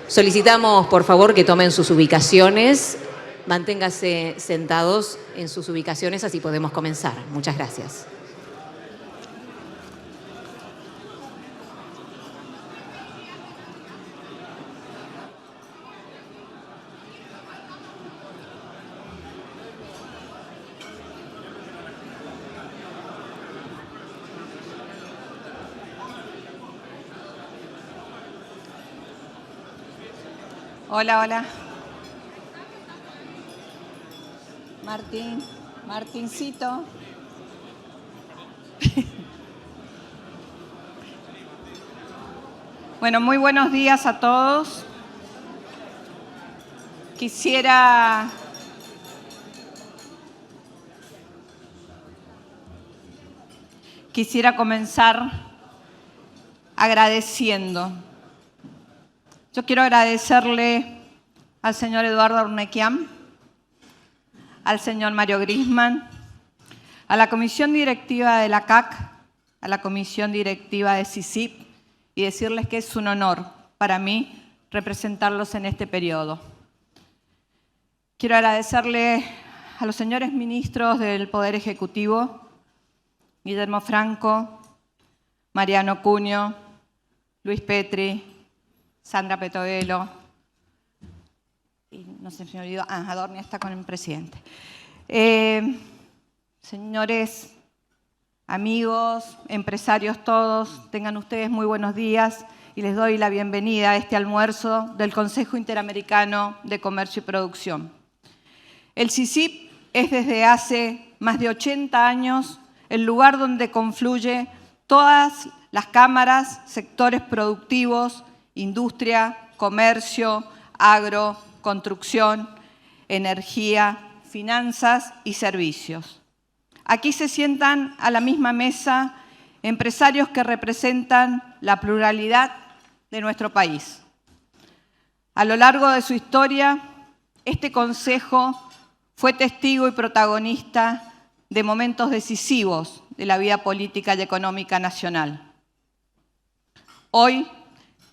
Solicitamos, por favor, que tomen sus ubicaciones. Manténganse sentados en sus ubicaciones, así podemos comenzar. Muchas gracias. Hola, hola. Martincito. Bueno, muy buenos días a todos. Quisiera comenzar agradeciendo. Yo quiero agradecerle al señor Eduardo Urnequian, al señor Mario Grisman, a la comisión directiva de la CAC, a la comisión directiva de CICIP, y decirles que es un honor para mí representarlos en este periodo. Quiero agradecerle a los señores ministros del Poder Ejecutivo, Guillermo Franco, Mariano Cunio, Luis Petri, Sandra Petovelo, y no sé si me olvidó, Adornia está con el presidente. Señores, amigos, empresarios todos, tengan ustedes muy buenos días y les doy la bienvenida a este almuerzo del Consejo Interamericano de Comercio y Producción. El CICIP es desde hace más de 80 años el lugar donde confluye todas las cámaras, sectores productivos, industria, comercio, agro, construcción, energía, finanzas y servicios. Aquí se sientan a la misma mesa empresarios que representan la pluralidad de nuestro país. A lo largo de su historia, este Consejo fue testigo y protagonista de momentos decisivos de la vida política y económica nacional. Hoy,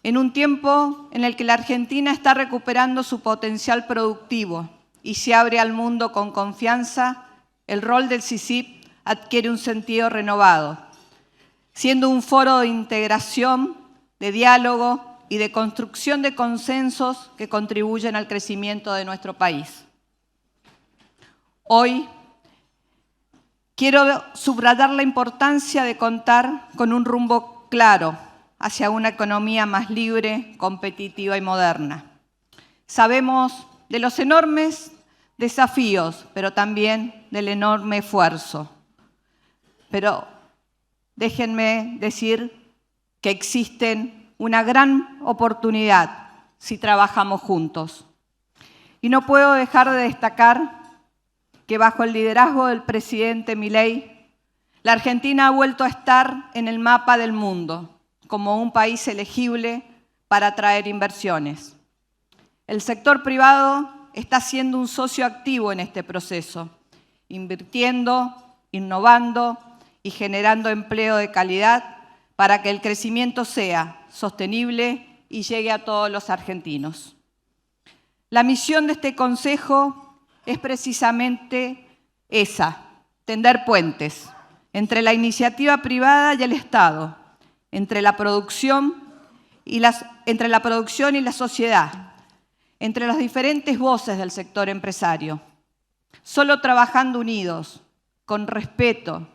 en un tiempo en el que la Argentina está recuperando su potencial productivo y se abre al mundo con confianza, el rol del CICIP adquiere un sentido renovado, siendo un foro de integración, de diálogo y de construcción de consensos que contribuyen al crecimiento de nuestro país. Hoy quiero subrayar la importancia de contar con un rumbo claro hacia una economía más libre, competitiva y moderna. Sabemos de los enormes desafíos, pero también del enorme esfuerzo. Pero déjenme decir que existen una gran oportunidad si trabajamos juntos. Y no puedo dejar de destacar que bajo el liderazgo del presidente Milei, la Argentina ha vuelto a estar en el mapa del mundo como un país elegible para atraer inversiones. El sector privado está siendo un socio activo en este proceso, invirtiendo, innovando y generando empleo de calidad para que el crecimiento sea sostenible y llegue a todos los argentinos. La misión de este Consejo es precisamente esa, tender puentes entre la iniciativa privada y el Estado, entre la producción y la sociedad, entre las diferentes voces del sector empresario. Solo trabajando unidos, con respeto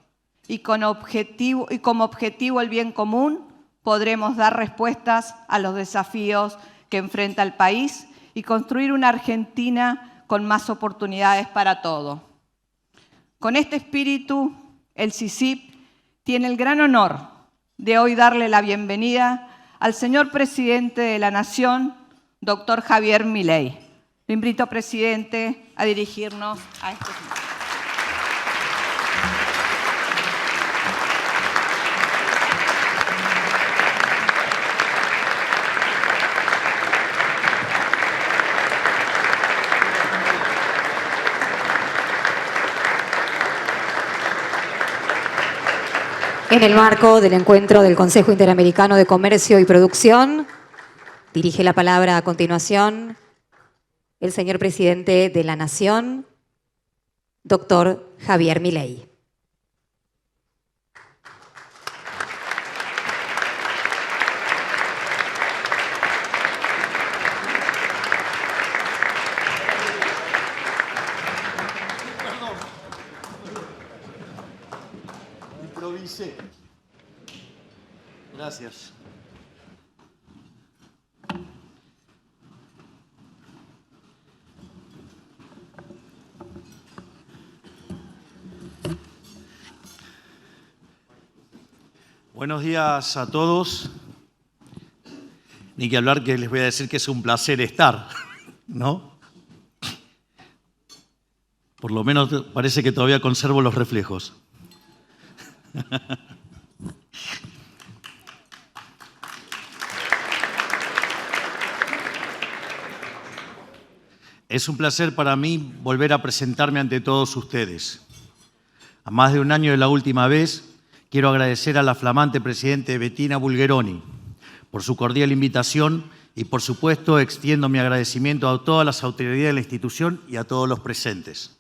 y como objetivo el bien común, podremos dar respuestas a los desafíos que enfrenta el país y construir una Argentina con más oportunidades para todo. Con este espíritu, el CICIP tiene el gran honor de hoy darle la bienvenida al señor presidente de la Nación, doctor Javier Milei. Le invito, presidente, a dirigirnos a este tema. En el marco del encuentro del Consejo Interamericano de Comercio y Producción, Dirige la palabra a continuación el señor presidente de la Nación, doctor Javier Milei. Improvisé. Gracias. Buenos días a todos. Ni que hablar que les voy a decir que es un placer estar, ¿no? Por lo menos parece que todavía conservo los reflejos. Es un placer para mí volver a presentarme ante todos ustedes. A más de un año de la última vez, quiero agradecer a la flamante presidente Bettina Bulgeroni por su cordial invitación y, por supuesto, extiendo mi agradecimiento a todas las autoridades de la institución y a todos los presentes.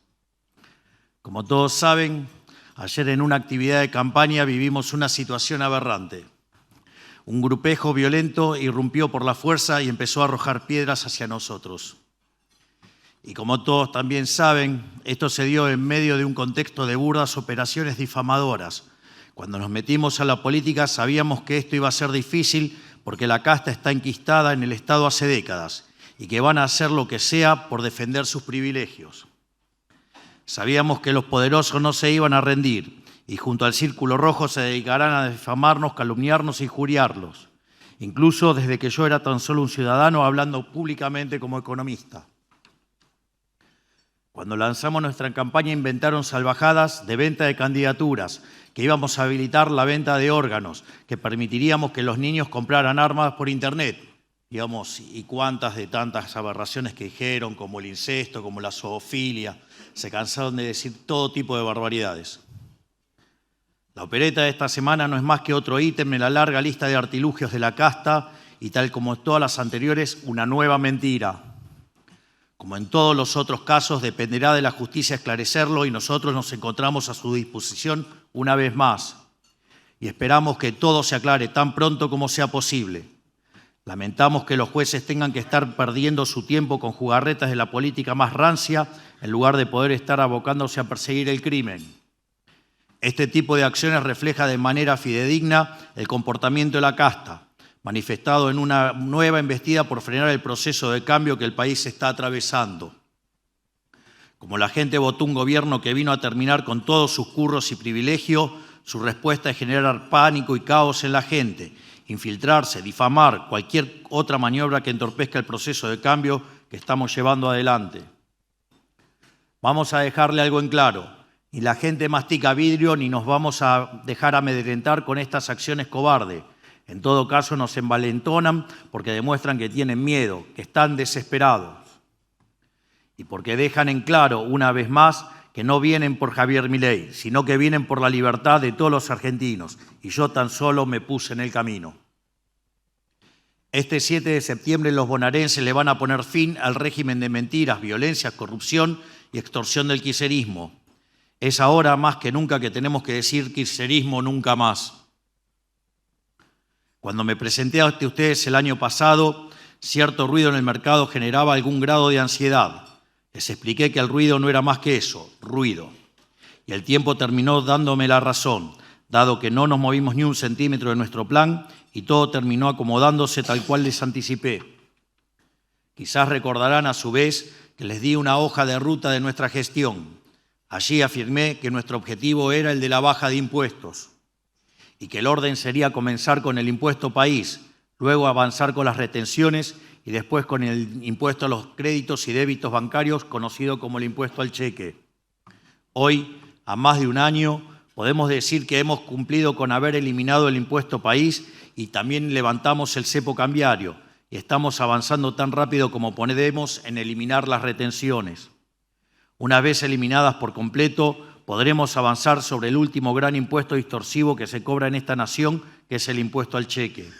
Como todos saben, ayer en una actividad de campaña vivimos una situación aberrante. Un grupejo violento irrumpió por la fuerza y empezó a arrojar piedras hacia nosotros. Y como todos también saben, esto se dio en medio de un contexto de burdas operaciones difamadoras. Cuando nos metimos a la política sabíamos que esto iba a ser difícil porque la casta está enquistada en el Estado hace décadas y que van a hacer lo que sea por defender sus privilegios. Sabíamos que los poderosos no se iban a rendir y junto al Círculo Rojo se dedicarán a difamarnos, calumniarnos e injuriarlos, incluso desde que yo era tan solo un ciudadano hablando públicamente como economista. Cuando lanzamos nuestra campaña inventaron salvajadas de venta de candidaturas, que íbamos a habilitar la venta de órganos, que permitiríamos que los niños compraran armas por internet. Digamos, y cuántas de tantas aberraciones que dijeron, como el incesto, como la zoofilia, se cansaron de decir todo tipo de barbaridades. La opereta de esta semana no es más que otro ítem en la larga lista de artilugios de la casta y, tal como todas las anteriores, una nueva mentira. Como en todos los otros casos, dependerá de la justicia esclarecerlo y nosotros nos encontramos a su disposición una vez más. Y esperamos que todo se aclare tan pronto como sea posible. Lamentamos que los jueces tengan que estar perdiendo su tiempo con jugarretas de la política más rancia en lugar de poder estar abocándose a perseguir el crimen. Este tipo de acciones refleja de manera fidedigna el comportamiento de la casta, manifestado en una nueva embestida por frenar el proceso de cambio que el país está atravesando. Como la gente votó un gobierno que vino a terminar con todos sus curros y privilegios, su respuesta es generar pánico y caos en la gente, infiltrarse, difamar, cualquier otra maniobra que entorpezca el proceso de cambio que estamos llevando adelante. Vamos a dejarle algo en claro: ni la gente mastica vidrio ni nos vamos a dejar amedrentar con estas acciones cobardes. En todo caso, nos envalentonan porque demuestran que tienen miedo, que están desesperados. Y porque dejan en claro, una vez más, que no vienen por Javier Milei, sino que vienen por la libertad de todos los argentinos. Y yo tan solo me puse en el camino. Este 7 de septiembre los bonaerenses le van a poner fin al régimen de mentiras, violencia, corrupción y extorsión del kirchnerismo. Es ahora más que nunca que tenemos que decir kirchnerismo nunca más. Cuando me presenté ante ustedes el año pasado, cierto ruido en el mercado generaba algún grado de ansiedad. Les expliqué que el ruido no era más que eso, ruido. Y el tiempo terminó dándome la razón, dado que no nos movimos ni un centímetro de nuestro plan y todo terminó acomodándose tal cual les anticipé. Quizás recordarán a su vez que les di una hoja de ruta de nuestra gestión. Allí afirmé que nuestro objetivo era el de la baja de impuestos y que el orden sería comenzar con el impuesto país, luego avanzar con las retenciones y después con el impuesto a los créditos y débitos bancarios, conocido como el impuesto al cheque. Hoy, a más de un año, podemos decir que hemos cumplido con haber eliminado el impuesto país y también levantamos el cepo cambiario y estamos avanzando tan rápido como podemos en eliminar las retenciones. Una vez eliminadas por completo, podremos avanzar sobre el último gran impuesto distorsivo que se cobra en esta nación, que es el impuesto al cheque.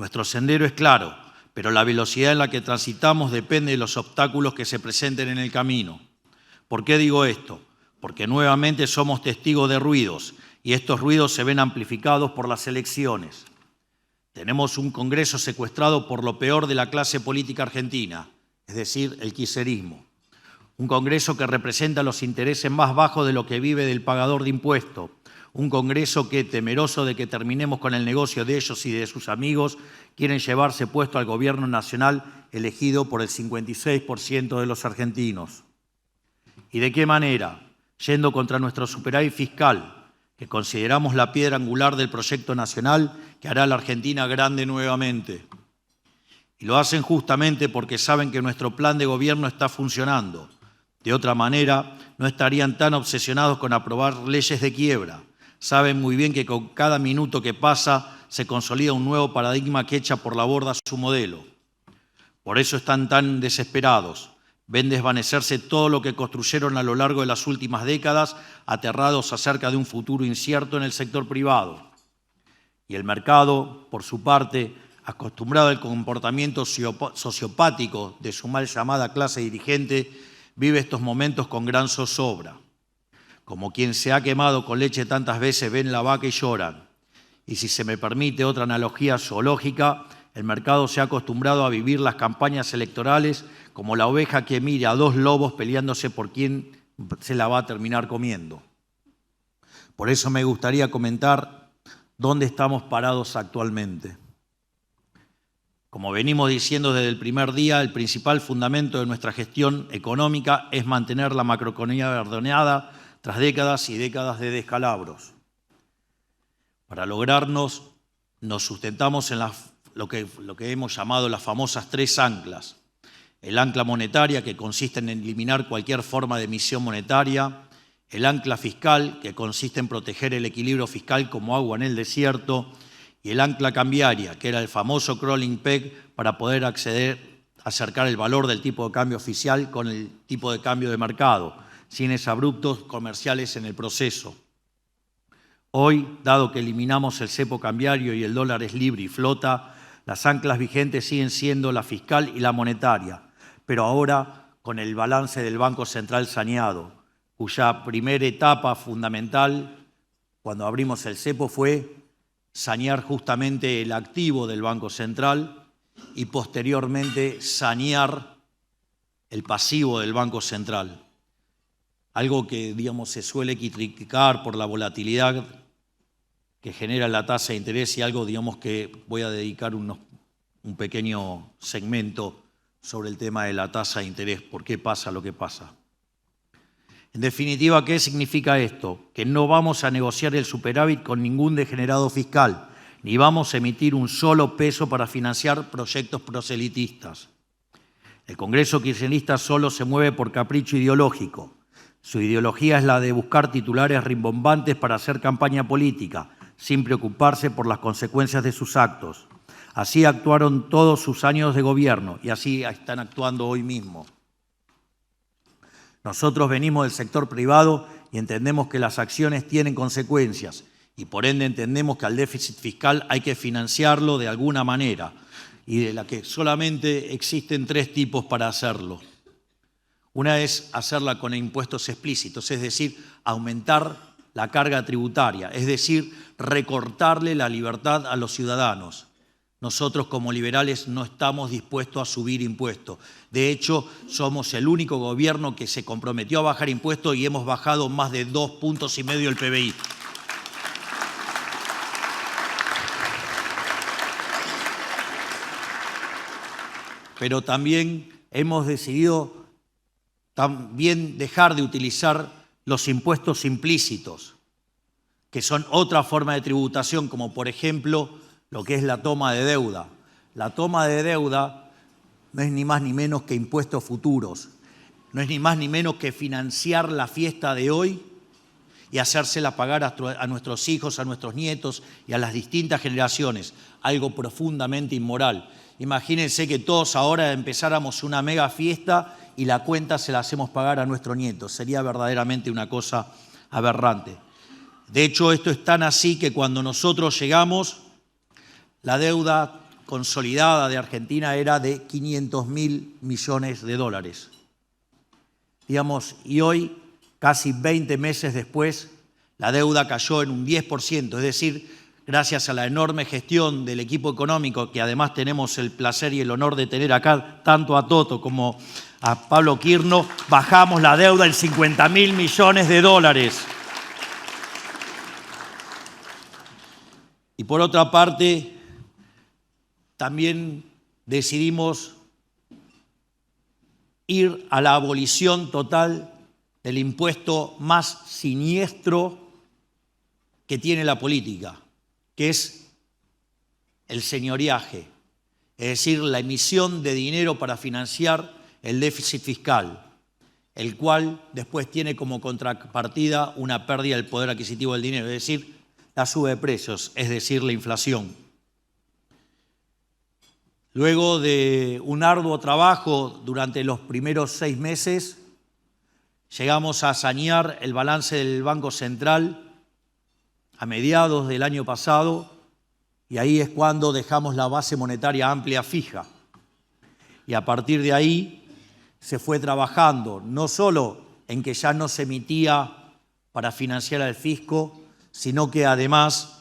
Nuestro sendero es claro, pero la velocidad en la que transitamos depende de los obstáculos que se presenten en el camino. ¿Por qué digo esto? Porque nuevamente somos testigos de ruidos y estos ruidos se ven amplificados por las elecciones. Tenemos un Congreso secuestrado por lo peor de la clase política argentina, es decir, el kirchnerismo. Un Congreso que representa los intereses más bajos de lo que vive del pagador de impuestos. Un Congreso que, temeroso de que terminemos con el negocio de ellos y de sus amigos, quieren llevarse puesto al gobierno nacional elegido por el 56% de los argentinos. ¿Y de qué manera? Yendo contra nuestro superávit fiscal, que consideramos la piedra angular del proyecto nacional que hará a la Argentina grande nuevamente. Y lo hacen justamente porque saben que nuestro plan de gobierno está funcionando. De otra manera, no estarían tan obsesionados con aprobar leyes de quiebra. Saben muy bien que con cada minuto que pasa se consolida un nuevo paradigma que echa por la borda su modelo. Por eso están tan desesperados. Ven desvanecerse todo lo que construyeron a lo largo de las últimas décadas, aterrados acerca de un futuro incierto en el sector privado. Y el mercado, por su parte, acostumbrado al comportamiento sociopático de su mal llamada clase dirigente, vive estos momentos con gran zozobra. Como quien se ha quemado con leche tantas veces, ven la vaca y lloran. Y si se me permite otra analogía zoológica, el mercado se ha acostumbrado a vivir las campañas electorales como la oveja que mira a dos lobos peleándose por quién se la va a terminar comiendo. Por eso me gustaría comentar dónde estamos parados actualmente. Como venimos diciendo desde el primer día, el principal fundamento de nuestra gestión económica es mantener la macroeconomía ordenada tras décadas y décadas de descalabros. Para lograrnos, nos sustentamos en lo que hemos llamado las famosas 3 anclas. El ancla monetaria, que consiste en eliminar cualquier forma de emisión monetaria. El ancla fiscal, que consiste en proteger el equilibrio fiscal como agua en el desierto. Y el ancla cambiaria, que era el famoso crawling peg para poder acercar el valor del tipo de cambio oficial con el tipo de cambio de mercado, sin exabruptos comerciales en el proceso. Hoy, dado que eliminamos el cepo cambiario y el dólar es libre y flota, las anclas vigentes siguen siendo la fiscal y la monetaria, pero ahora con el balance del Banco Central saneado, cuya primera etapa fundamental, cuando abrimos el cepo, fue sanear justamente el activo del Banco Central y posteriormente sanear el pasivo del Banco Central. Algo que, se suele criticar por la volatilidad que genera la tasa de interés y algo, que voy a dedicar un pequeño segmento sobre el tema de la tasa de interés, por qué pasa lo que pasa. En definitiva, ¿qué significa esto? Que no vamos a negociar el superávit con ningún degenerado fiscal, ni vamos a emitir un solo peso para financiar proyectos proselitistas. El Congreso kirchnerista solo se mueve por capricho ideológico. Su ideología es la de buscar titulares rimbombantes para hacer campaña política, sin preocuparse por las consecuencias de sus actos. Así actuaron todos sus años de gobierno y así están actuando hoy mismo. Nosotros venimos del sector privado y entendemos que las acciones tienen consecuencias y por ende entendemos que al déficit fiscal hay que financiarlo de alguna manera y de la que solamente existen 3 tipos para hacerlo. Una es hacerla con impuestos explícitos, es decir, aumentar la carga tributaria, es decir, recortarle la libertad a los ciudadanos. Nosotros como liberales no estamos dispuestos a subir impuestos. De hecho, somos el único gobierno que se comprometió a bajar impuestos y hemos bajado más de 2,5 puntos el PBI. Pero también hemos decidido dejar de utilizar los impuestos implícitos, que son otra forma de tributación, como por ejemplo lo que es la toma de deuda. La toma de deuda no es ni más ni menos que impuestos futuros, no es ni más ni menos que financiar la fiesta de hoy y hacérsela pagar a nuestros hijos, a nuestros nietos y a las distintas generaciones, algo profundamente inmoral. Imagínense que todos ahora empezáramos una mega fiesta y la cuenta se la hacemos pagar a nuestros nietos. Sería verdaderamente una cosa aberrante. De hecho, esto es tan así que cuando nosotros llegamos, la deuda consolidada de Argentina era de 500.000 millones de dólares. Digamos, y hoy, casi 20 meses después, la deuda cayó en un 10%, es decir, gracias a la enorme gestión del equipo económico, que además tenemos el placer y el honor de tener acá, tanto a Toto como a Pablo Quirno, bajamos la deuda en 50.000 millones de dólares. Y por otra parte, también decidimos ir a la abolición total del impuesto más siniestro que tiene la política, que es el señoriaje, es decir, la emisión de dinero para financiar el déficit fiscal, el cual después tiene como contrapartida una pérdida del poder adquisitivo del dinero, es decir, la sube de precios, es decir, la inflación. Luego de un arduo trabajo durante los primeros 6 meses, llegamos a sanear el balance del Banco Central a mediados del año pasado, y ahí es cuando dejamos la base monetaria amplia fija. Y a partir de ahí se fue trabajando no solo en que ya no se emitía para financiar al fisco, sino que además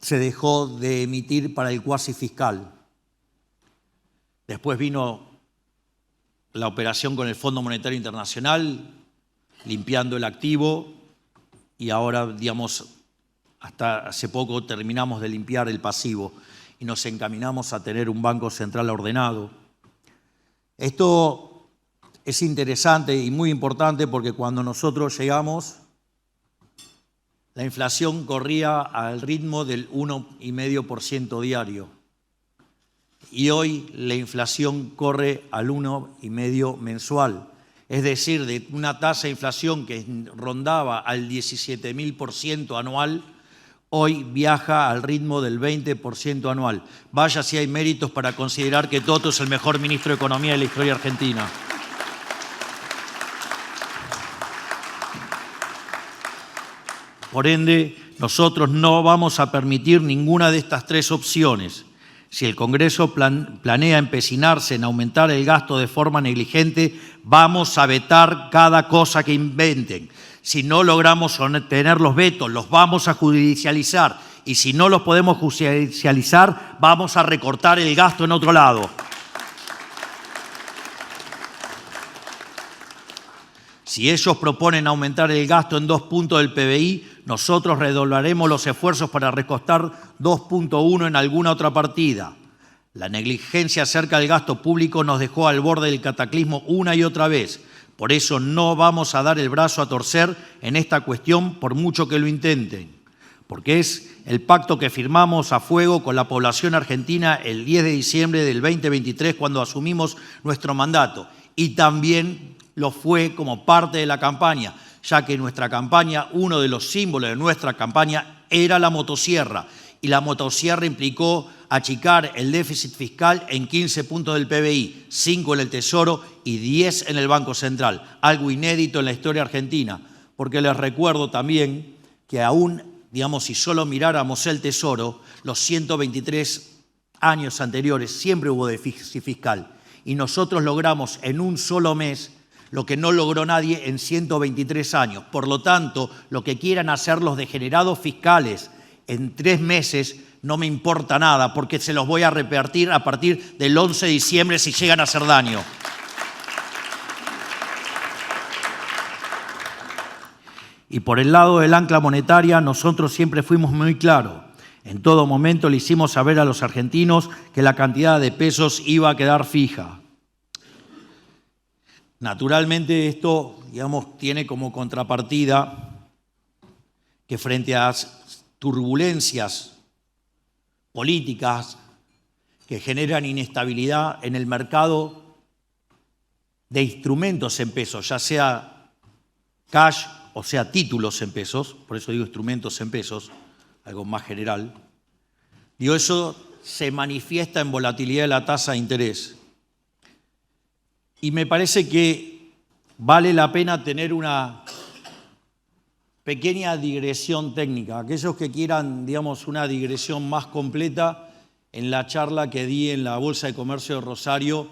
se dejó de emitir para el cuasi fiscal. Después vino la operación con el Fondo Monetario Internacional, limpiando el activo, y ahora, digamos, hasta hace poco terminamos de limpiar el pasivo y nos encaminamos a tener un Banco Central ordenado. Esto es interesante y muy importante porque cuando nosotros llegamos, la inflación corría al ritmo del 1,5% diario. Y hoy la inflación corre al 1,5% mensual. Es decir, de una tasa de inflación que rondaba al 17.000% anual, hoy viaja al ritmo del 20% anual. Vaya si hay méritos para considerar que Toto es el mejor ministro de Economía de la historia argentina. Por ende, nosotros no vamos a permitir ninguna de estas 3 opciones. Si el Congreso planea empecinarse en aumentar el gasto de forma negligente, vamos a vetar cada cosa que inventen. Si no logramos obtener los vetos, los vamos a judicializar. Y si no los podemos judicializar, vamos a recortar el gasto en otro lado. Si ellos proponen aumentar el gasto en 2 puntos del PBI, nosotros redoblaremos los esfuerzos para recortar 2,1 en alguna otra partida. La negligencia acerca del gasto público nos dejó al borde del cataclismo una y otra vez. Por eso no vamos a dar el brazo a torcer en esta cuestión por mucho que lo intenten. Porque es el pacto que firmamos a fuego con la población argentina el 10 de diciembre del 2023 cuando asumimos nuestro mandato. Y también lo fue como parte de la campaña, ya que nuestra campaña, uno de los símbolos de nuestra campaña era la motosierra. Y la motosierra implicó achicar el déficit fiscal en 15 puntos del PBI, 5 en el Tesoro y 10 en el Banco Central. Algo inédito en la historia argentina, porque les recuerdo también que aún, digamos, si solo miráramos el Tesoro, los 123 años anteriores siempre hubo déficit fiscal. Y nosotros logramos en un solo mes lo que no logró nadie en 123 años. Por lo tanto, lo que quieran hacer los degenerados fiscales en 3 meses no me importa nada, porque se los voy a repartir a partir del 11 de diciembre si llegan a hacer daño. Y por el lado del ancla monetaria, nosotros siempre fuimos muy claros. En todo momento le hicimos saber a los argentinos que la cantidad de pesos iba a quedar fija. Naturalmente esto, digamos, tiene como contrapartida que frente a turbulencias políticas que generan inestabilidad en el mercado de instrumentos en pesos, ya sea cash o sea títulos en pesos, por eso digo instrumentos en pesos, algo más general, digo, eso se manifiesta en volatilidad de la tasa de interés. Y me parece que vale la pena tener una pequeña digresión técnica. Aquellos que quieran, digamos, una digresión más completa, en la charla que di en la Bolsa de Comercio de Rosario,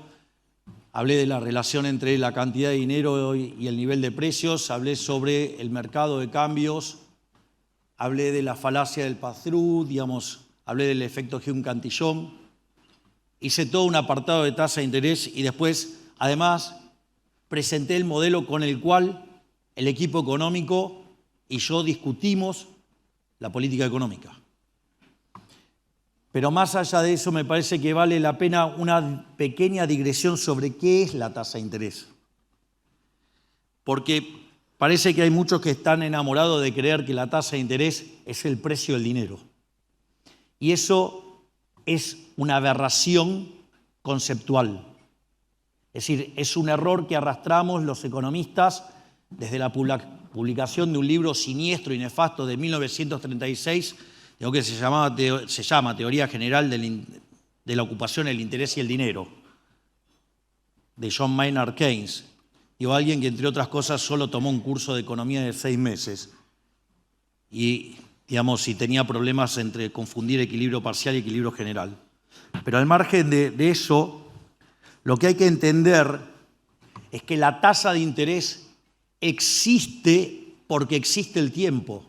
hablé de la relación entre la cantidad de dinero y el nivel de precios, hablé sobre el mercado de cambios, hablé de la falacia del pass-through, hablé del efecto Hume-Cantillon, hice todo un apartado de tasa de interés y después, además, presenté el modelo con el cual el equipo económico y yo discutimos la política económica. Pero más allá de eso, me parece que vale la pena una pequeña digresión sobre qué es la tasa de interés. Porque parece que hay muchos que están enamorados de creer que la tasa de interés es el precio del dinero. Y eso es una aberración conceptual. Es decir, es un error que arrastramos los economistas desde la publicación de un libro siniestro y nefasto de 1936, que se llama Teoría General de la Ocupación, el Interés y el Dinero, de John Maynard Keynes. Alguien que, entre otras cosas, solo tomó un curso de economía de 6 meses y tenía problemas entre confundir equilibrio parcial y equilibrio general. Pero al margen de eso, lo que hay que entender es que la tasa de interés existe porque existe el tiempo.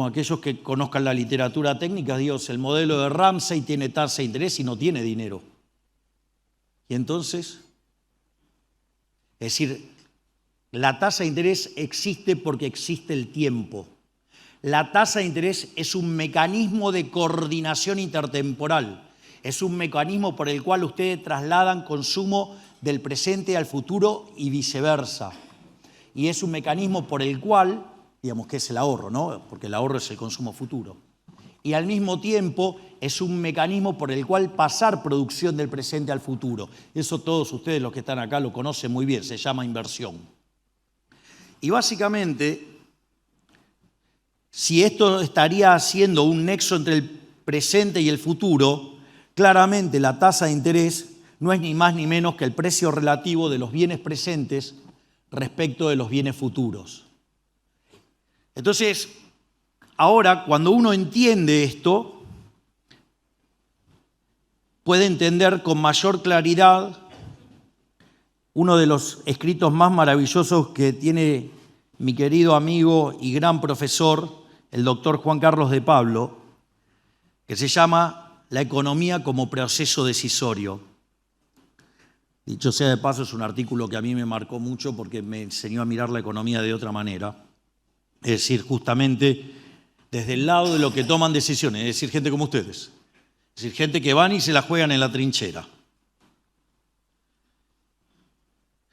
Aquellos que conozcan la literatura técnica, el modelo de Ramsey tiene tasa de interés y no tiene dinero. Y entonces, es decir, la tasa de interés existe porque existe el tiempo. La tasa de interés es un mecanismo de coordinación intertemporal. Es un mecanismo por el cual ustedes trasladan consumo del presente al futuro y viceversa. Y es un mecanismo por el cual, que es el ahorro, ¿no? Porque el ahorro es el consumo futuro. Y al mismo tiempo es un mecanismo por el cual pasar producción del presente al futuro. Eso todos ustedes, los que están acá, lo conocen muy bien, se llama inversión. Y básicamente, si esto estaría haciendo un nexo entre el presente y el futuro, claramente la tasa de interés no es ni más ni menos que el precio relativo de los bienes presentes respecto de los bienes futuros. Entonces, ahora, cuando uno entiende esto, puede entender con mayor claridad uno de los escritos más maravillosos que tiene mi querido amigo y gran profesor, el doctor Juan Carlos de Pablo, que se llama La economía como proceso decisorio. Dicho sea de paso, es un artículo que a mí me marcó mucho porque me enseñó a mirar la economía de otra manera. Es decir, justamente desde el lado de los que toman decisiones, es decir, gente como ustedes. Es decir, gente que van y se la juegan en la trinchera.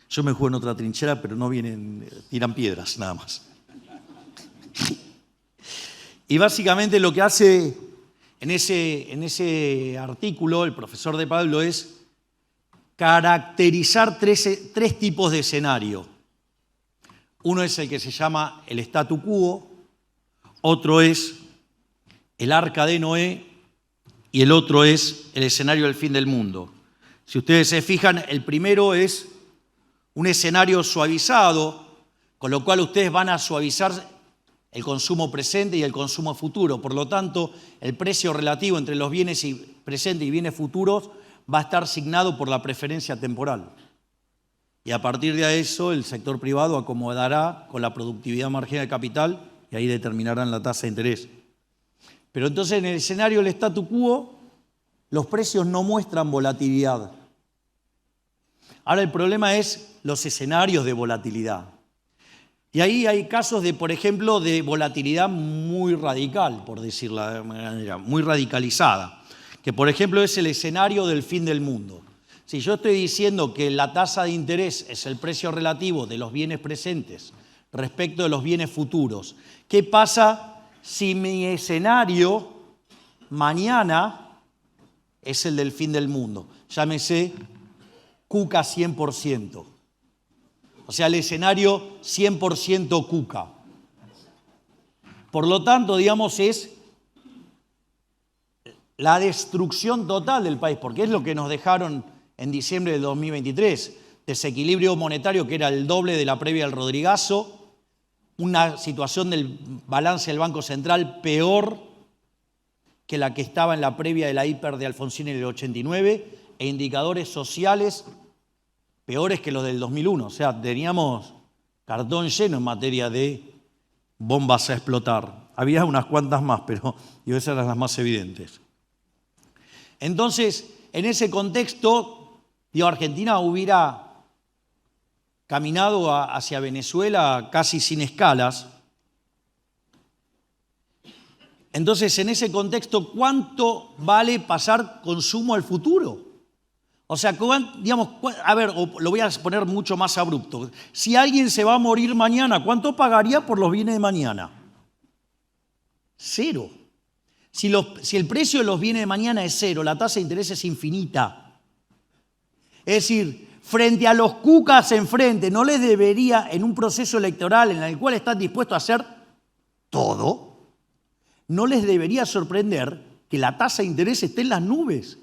Yo me juego en otra trinchera, pero no vienen, tiran piedras, nada más. Y básicamente lo que hace en ese artículo el profesor de Pablo es caracterizar tres tipos de escenario. Uno es el que se llama el statu quo, otro es el arca de Noé y el otro es el escenario del fin del mundo. Si ustedes se fijan, el primero es un escenario suavizado, con lo cual ustedes van a suavizar el consumo presente y el consumo futuro. Por lo tanto, el precio relativo entre los bienes presentes y bienes futuros va a estar signado por la preferencia temporal. Y a partir de eso, el sector privado acomodará con la productividad marginal de capital y ahí determinarán la tasa de interés. Pero entonces, en el escenario del statu quo, los precios no muestran volatilidad. Ahora, el problema es los escenarios de volatilidad. Y ahí hay casos de, por ejemplo, de volatilidad muy radical, por decirlo de manera, muy radicalizada, que por ejemplo es el escenario del fin del mundo. Si yo estoy diciendo que la tasa de interés es el precio relativo de los bienes presentes respecto de los bienes futuros, ¿qué pasa si mi escenario mañana es el del fin del mundo? Llámese KUKA 100%. O sea, el escenario 100% KUKA. Por lo tanto, es la destrucción total del país, porque es lo que nos dejaron en diciembre de 2023. Desequilibrio monetario que era el doble de la previa al Rodrigazo, una situación del balance del Banco Central peor que la que estaba en la previa de la hiper de Alfonsín en el 89 e indicadores sociales peores que los del 2001. O sea, teníamos cartón lleno en materia de bombas a explotar. Había unas cuantas más, pero esas eran las más evidentes. Entonces, en ese contexto, Argentina hubiera caminado hacia Venezuela casi sin escalas. Entonces, en ese contexto, ¿cuánto vale pasar consumo al futuro? O sea, a ver, lo voy a poner mucho más abrupto. Si alguien se va a morir mañana, ¿cuánto pagaría por los bienes de mañana? 0. Si el precio de los bienes de mañana es 0, la tasa de interés es infinita. Es decir, frente a los cucas enfrente, ¿no les debería, en un proceso electoral en el cual están dispuestos a hacer todo, no les debería sorprender que la tasa de interés esté en las nubes?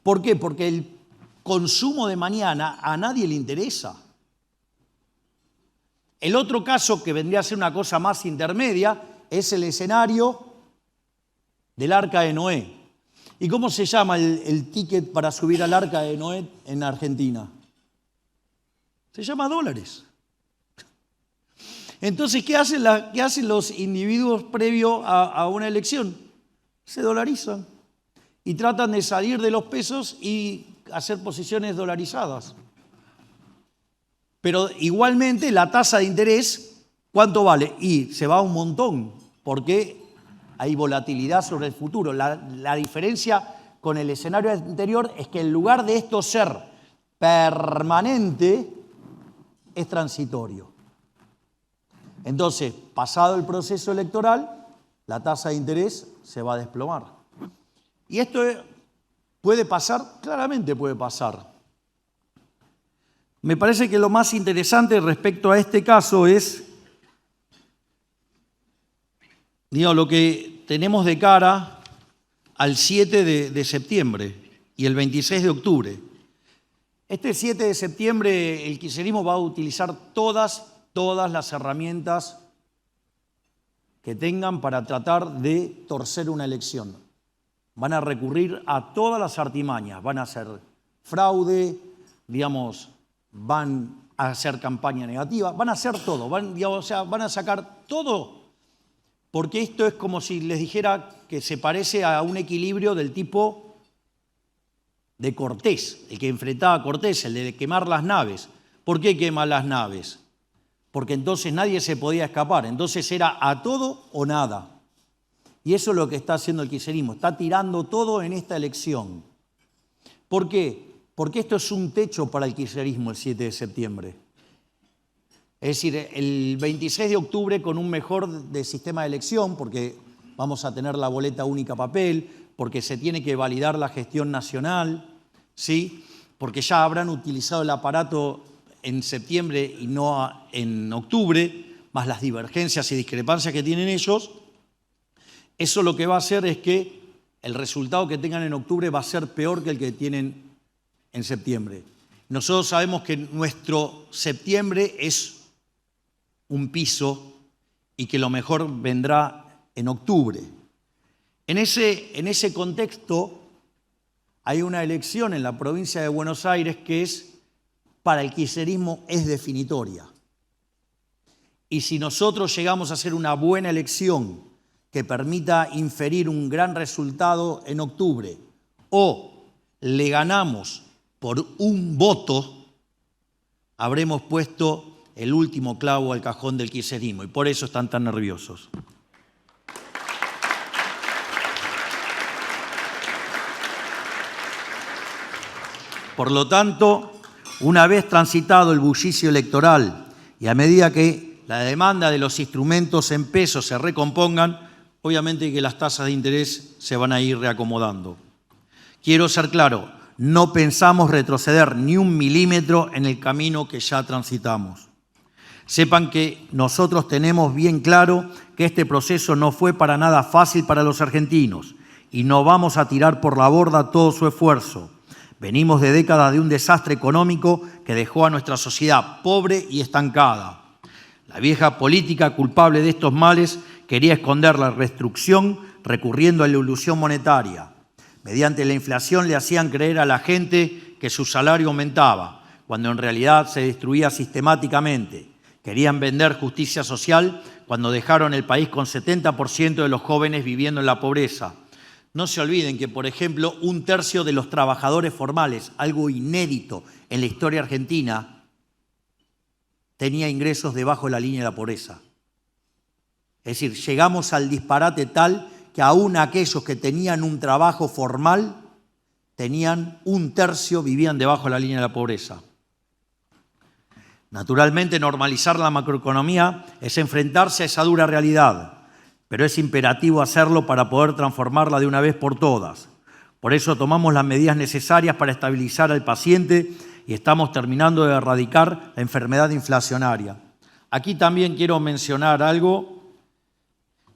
¿Por qué? Porque el consumo de mañana a nadie le interesa. El otro caso, que vendría a ser una cosa más intermedia, es el escenario del Arca de Noé. ¿Y cómo se llama el ticket para subir al Arca de Noé en Argentina? Se llama dólares. Entonces, ¿qué hacen los individuos previo a una elección? Se dolarizan y tratan de salir de los pesos y hacer posiciones dolarizadas. Pero igualmente la tasa de interés, ¿cuánto vale? Y se va un montón, porque hay volatilidad sobre el futuro. La diferencia con el escenario anterior es que en lugar de esto ser permanente, es transitorio. Entonces, pasado el proceso electoral, la tasa de interés se va a desplomar. Y esto ¿puede pasar? Claramente puede pasar. Me parece que lo más interesante respecto a este caso es, lo que tenemos de cara al 7 de septiembre y el 26 de octubre. Este 7 de septiembre el kirchnerismo va a utilizar todas las herramientas que tengan para tratar de torcer una elección. Van a recurrir a todas las artimañas, van a hacer fraude, van a hacer campaña negativa, van a hacer todo, van a sacar todo, porque esto es como si les dijera que se parece a un equilibrio del tipo de Cortés, el que enfrentaba a Cortés, el de quemar las naves. ¿Por qué quema las naves? Porque entonces nadie se podía escapar, entonces era a todo o nada. Y eso es lo que está haciendo el kirchnerismo, está tirando todo en esta elección. ¿Por qué? Porque esto es un techo para el kirchnerismo el 7 de septiembre. Es decir, el 26 de octubre con un mejor sistema de elección, porque vamos a tener la boleta única papel, porque se tiene que validar la gestión nacional, ¿sí? Porque ya habrán utilizado el aparato en septiembre y no en octubre, más las divergencias y discrepancias que tienen ellos. Eso lo que va a hacer es que el resultado que tengan en octubre va a ser peor que el que tienen en septiembre. Nosotros sabemos que nuestro septiembre es un piso y que lo mejor vendrá en octubre. En ese contexto hay una elección en la provincia de Buenos Aires que para el kirchnerismo es definitoria. Y si nosotros llegamos a hacer una buena elección que permita inferir un gran resultado en octubre, o le ganamos por un voto, habremos puesto el último clavo al cajón del kirchnerismo, y por eso están tan nerviosos. Por lo tanto, una vez transitado el bullicio electoral y a medida que la demanda de los instrumentos en pesos se recompongan, obviamente que las tasas de interés se van a ir reacomodando. Quiero ser claro, no pensamos retroceder ni un milímetro en el camino que ya transitamos. Sepan que nosotros tenemos bien claro que este proceso no fue para nada fácil para los argentinos y no vamos a tirar por la borda todo su esfuerzo. Venimos de décadas de un desastre económico que dejó a nuestra sociedad pobre y estancada. La vieja política culpable de estos males quería esconder la destrucción recurriendo a la ilusión monetaria. Mediante la inflación le hacían creer a la gente que su salario aumentaba, cuando en realidad se destruía sistemáticamente. Querían vender justicia social cuando dejaron el país con 70% de los jóvenes viviendo en la pobreza. No se olviden que, por ejemplo, 1/3 de los trabajadores formales, algo inédito en la historia argentina, tenía ingresos debajo de la línea de la pobreza. Es decir, llegamos al disparate tal que aún aquellos que tenían un trabajo formal, tenían 1/3, vivían debajo de la línea de la pobreza. Naturalmente, normalizar la macroeconomía es enfrentarse a esa dura realidad, pero es imperativo hacerlo para poder transformarla de una vez por todas. Por eso tomamos las medidas necesarias para estabilizar al paciente y estamos terminando de erradicar la enfermedad inflacionaria. Aquí también quiero mencionar algo.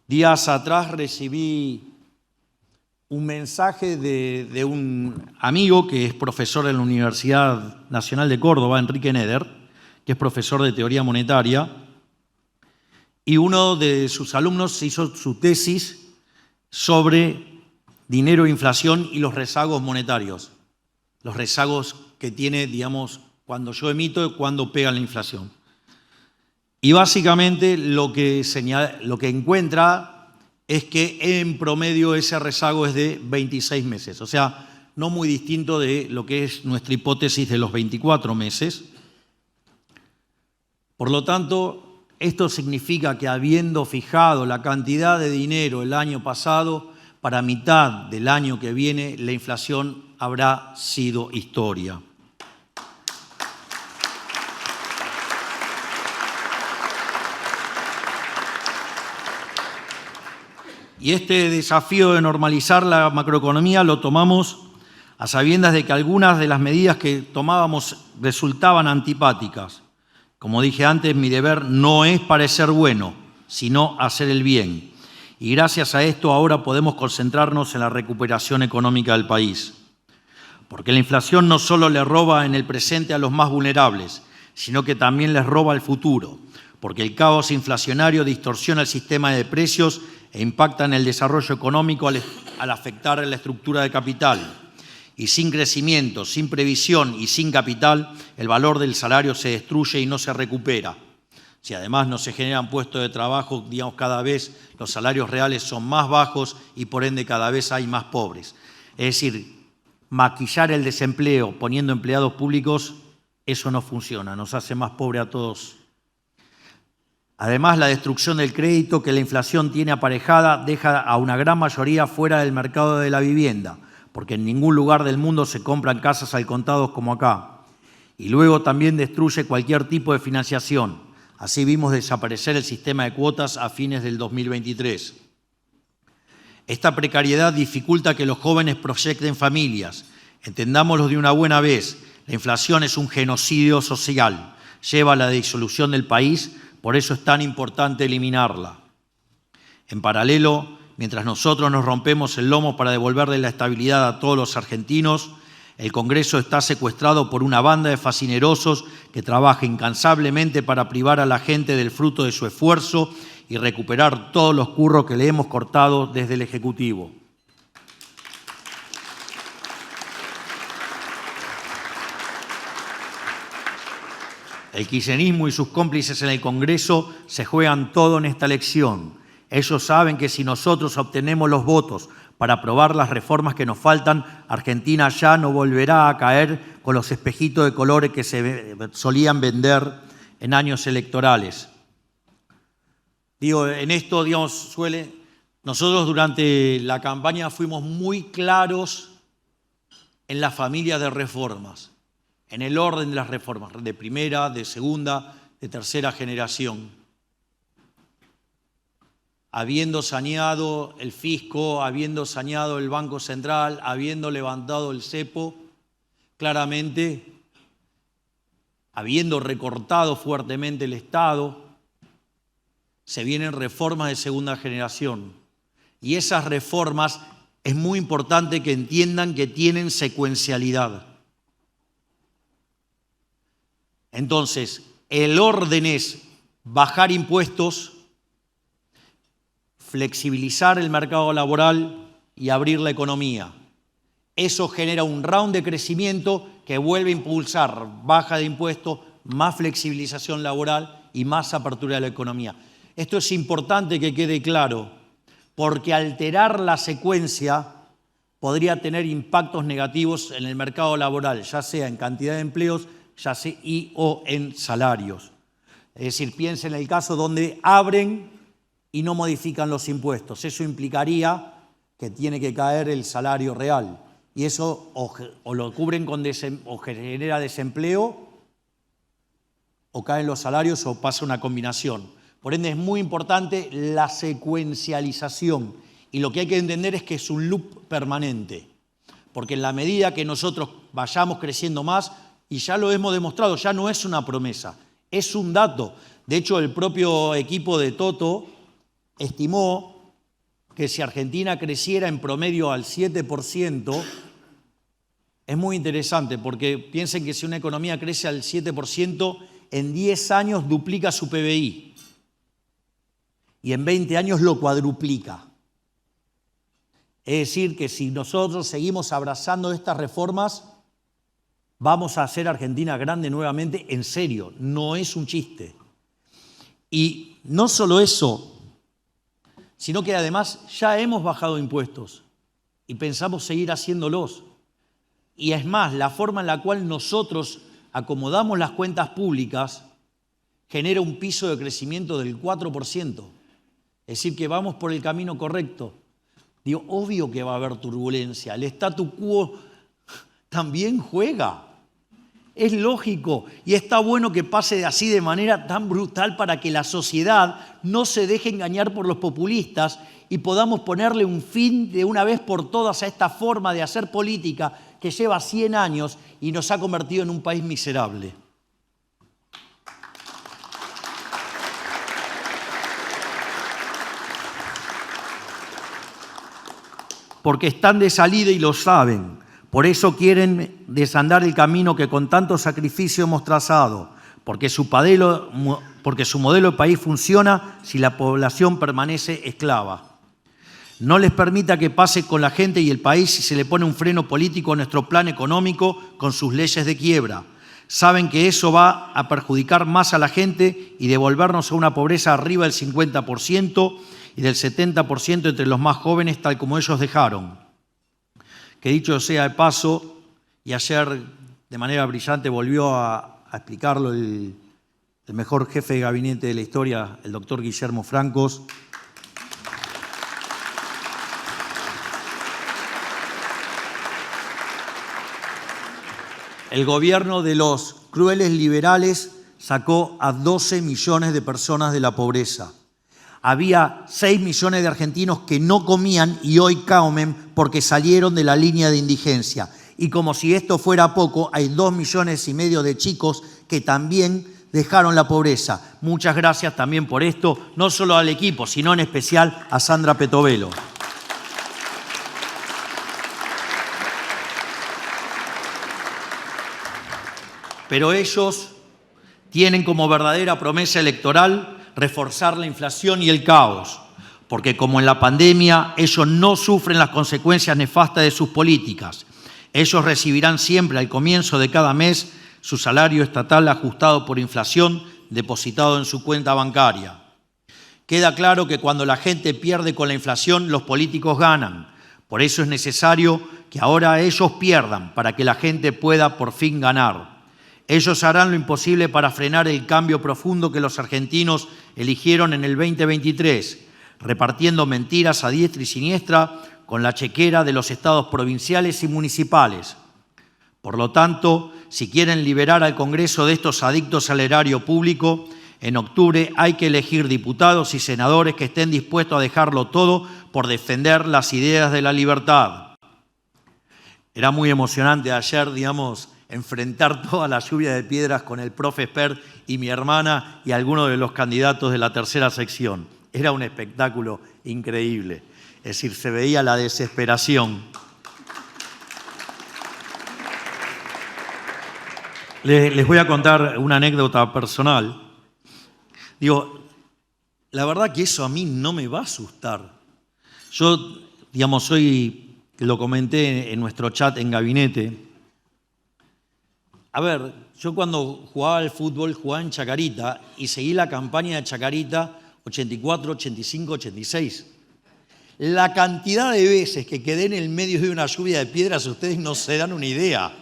Días atrás recibí un mensaje de un amigo que es profesor en la Universidad Nacional de Córdoba, Enrique Neder, que es profesor de teoría monetaria, y uno de sus alumnos hizo su tesis sobre dinero, inflación y los rezagos monetarios, los rezagos que tiene, digamos, cuando yo emito y cuando pega la inflación. Y básicamente lo que encuentra es que en promedio ese rezago es de 26 meses, o sea, no muy distinto de lo que es nuestra hipótesis de los 24 meses. Por lo tanto, esto significa que habiendo fijado la cantidad de dinero el año pasado, para mitad del año que viene la inflación habrá sido historia. Y este desafío de normalizar la macroeconomía lo tomamos a sabiendas de que algunas de las medidas que tomábamos resultaban antipáticas. Como dije antes, mi deber no es parecer bueno, sino hacer el bien. Y gracias a esto ahora podemos concentrarnos en la recuperación económica del país. Porque la inflación no solo le roba en el presente a los más vulnerables, sino que también les roba el futuro. Porque el caos inflacionario distorsiona el sistema de precios e impacta en el desarrollo económico al afectar a la estructura de capital. Y sin crecimiento, sin previsión y sin capital, el valor del salario se destruye y no se recupera. Si además no se generan puestos de trabajo, digamos, cada vez los salarios reales son más bajos y por ende cada vez hay más pobres. Es decir, maquillar el desempleo poniendo empleados públicos, eso no funciona, nos hace más pobres a todos. Además, la destrucción del crédito que la inflación tiene aparejada deja a una gran mayoría fuera del mercado de la vivienda, porque en ningún lugar del mundo se compran casas al contado como acá. Y luego también destruye cualquier tipo de financiación. Así vimos desaparecer el sistema de cuotas a fines del 2023. Esta precariedad dificulta que los jóvenes proyecten familias. Entendámoslo de una buena vez, la inflación es un genocidio social, lleva a la disolución del país, por eso es tan importante eliminarla. En paralelo, mientras nosotros nos rompemos el lomo para devolverle la estabilidad a todos los argentinos, el Congreso está secuestrado por una banda de facinerosos que trabaja incansablemente para privar a la gente del fruto de su esfuerzo y recuperar todos los curros que le hemos cortado desde el Ejecutivo. El kirchnerismo y sus cómplices en el Congreso se juegan todo en esta elección. Ellos saben que si nosotros obtenemos los votos para aprobar las reformas que nos faltan, Argentina ya no volverá a caer con los espejitos de colores que se solían vender en años electorales. Digo, en esto, digamos, nosotros durante la campaña fuimos muy claros en la familia de reformas, en el orden de las reformas, de primera, de segunda, de tercera generación. Habiendo saneado el fisco, habiendo saneado el Banco Central, habiendo levantado el cepo, claramente, habiendo recortado fuertemente el Estado, se vienen reformas de segunda generación. Y esas reformas es muy importante que entiendan que tienen secuencialidad. Entonces, el orden es bajar impuestos, flexibilizar el mercado laboral y abrir la economía. Eso genera un round de crecimiento que vuelve a impulsar baja de impuestos, más flexibilización laboral y más apertura de la economía. Esto es importante que quede claro, porque alterar la secuencia podría tener impactos negativos en el mercado laboral, ya sea en cantidad de empleos, ya sea o en salarios. Es decir, piensen en el caso donde abren y no modifican los impuestos. Eso implicaría que tiene que caer el salario real. Y eso o lo cubren o genera desempleo, o caen los salarios, o pasa una combinación. Por ende, es muy importante la secuencialización. Y lo que hay que entender es que es un loop permanente. Porque en la medida que nosotros vayamos creciendo más, y ya lo hemos demostrado, ya no es una promesa, es un dato. De hecho, el propio equipo de Toto estimó que si Argentina creciera en promedio al 7%, es muy interesante, porque piensen que si una economía crece al 7%, en 10 años duplica su PBI y en 20 años lo cuadruplica. Es decir, que si nosotros seguimos abrazando estas reformas, vamos a hacer Argentina grande nuevamente, en serio, no es un chiste. Y no solo eso, sino que además ya hemos bajado impuestos y pensamos seguir haciéndolos. Y es más, la forma en la cual nosotros acomodamos las cuentas públicas genera un piso de crecimiento del 4%. Es decir, que vamos por el camino correcto. Digo, obvio que va a haber turbulencia. El statu quo también juega. Es lógico y está bueno que pase así de manera tan brutal para que la sociedad no se deje engañar por los populistas y podamos ponerle un fin de una vez por todas a esta forma de hacer política que lleva 100 años y nos ha convertido en un país miserable. Porque están de salida y lo saben. Por eso quieren desandar el camino que con tanto sacrificio hemos trazado, porque su modelo de país funciona si la población permanece esclava. No les permita que pase con la gente y el país si se le pone un freno político a nuestro plan económico con sus leyes de quiebra. Saben que eso va a perjudicar más a la gente y devolvernos a una pobreza arriba del 50% y del 70% entre los más jóvenes, tal como ellos dejaron. Que dicho sea de paso, y ayer de manera brillante volvió a explicarlo el mejor jefe de gabinete de la historia, el doctor Guillermo Francos. El gobierno de los crueles liberales sacó a 12 millones de personas de la pobreza. Había 6 millones de argentinos que no comían y hoy comen porque salieron de la línea de indigencia. Y como si esto fuera poco, hay 2,5 millones de chicos que también dejaron la pobreza. Muchas gracias también por esto, no solo al equipo, sino en especial a Sandra Petovelo. Pero ellos tienen como verdadera promesa electoral reforzar la inflación y el caos, porque como en la pandemia, ellos no sufren las consecuencias nefastas de sus políticas. Ellos recibirán siempre al comienzo de cada mes su salario estatal ajustado por inflación depositado en su cuenta bancaria. Queda claro que cuando la gente pierde con la inflación, los políticos ganan. Por eso es necesario que ahora ellos pierdan para que la gente pueda por fin ganar. Ellos harán lo imposible para frenar el cambio profundo que los argentinos eligieron en el 2023, repartiendo mentiras a diestra y siniestra con la chequera de los estados provinciales y municipales. Por lo tanto, si quieren liberar al Congreso de estos adictos al erario público, en octubre hay que elegir diputados y senadores que estén dispuestos a dejarlo todo por defender las ideas de la libertad. Era muy emocionante ayer, enfrentar toda la lluvia de piedras con el profe Espert y mi hermana y algunos de los candidatos de la tercera sección. Era un espectáculo increíble. Es decir, se veía la desesperación. Les voy a contar una anécdota personal. la verdad que eso a mí no me va a asustar. Yo, digamos, hoy lo comenté en nuestro chat en gabinete. A ver, yo cuando jugaba al fútbol jugaba en Chacarita y seguí la campaña de Chacarita 84, 85, 86. La cantidad de veces que quedé en el medio de una lluvia de piedras, ustedes no se dan una idea.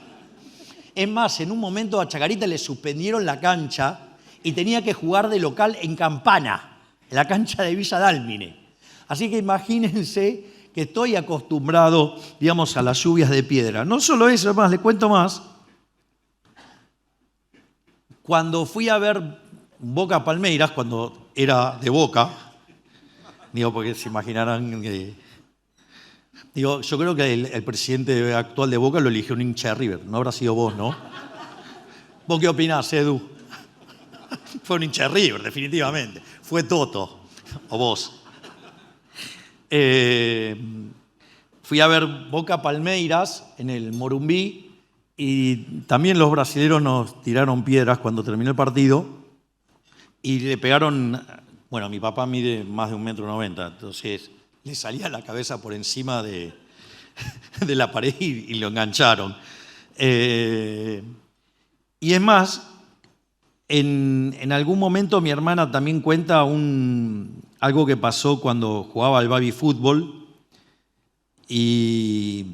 Es más, en un momento a Chacarita le suspendieron la cancha y tenía que jugar de local en Campana, en la cancha de Villa Dálmine. Así que imagínense que estoy acostumbrado, digamos, a las lluvias de piedra. No solo eso, además, le cuento más. Cuando fui a ver Boca Palmeiras, cuando era de Boca, digo, porque se imaginarán que... Digo, yo creo que el presidente actual de Boca lo eligió un hincha de River. No habrá sido vos, ¿no? ¿Vos qué opinás, Edu? Fue un hincha de River, definitivamente. Fue Toto, o vos. Fui a ver Boca Palmeiras en el Morumbí y también los brasileños nos tiraron piedras cuando terminó el partido y le pegaron... Bueno, mi papá mide más de 1,90 m, entonces le salía la cabeza por encima de la pared y lo engancharon. Y es más, en algún momento mi hermana también cuenta algo que pasó cuando jugaba al baby fútbol y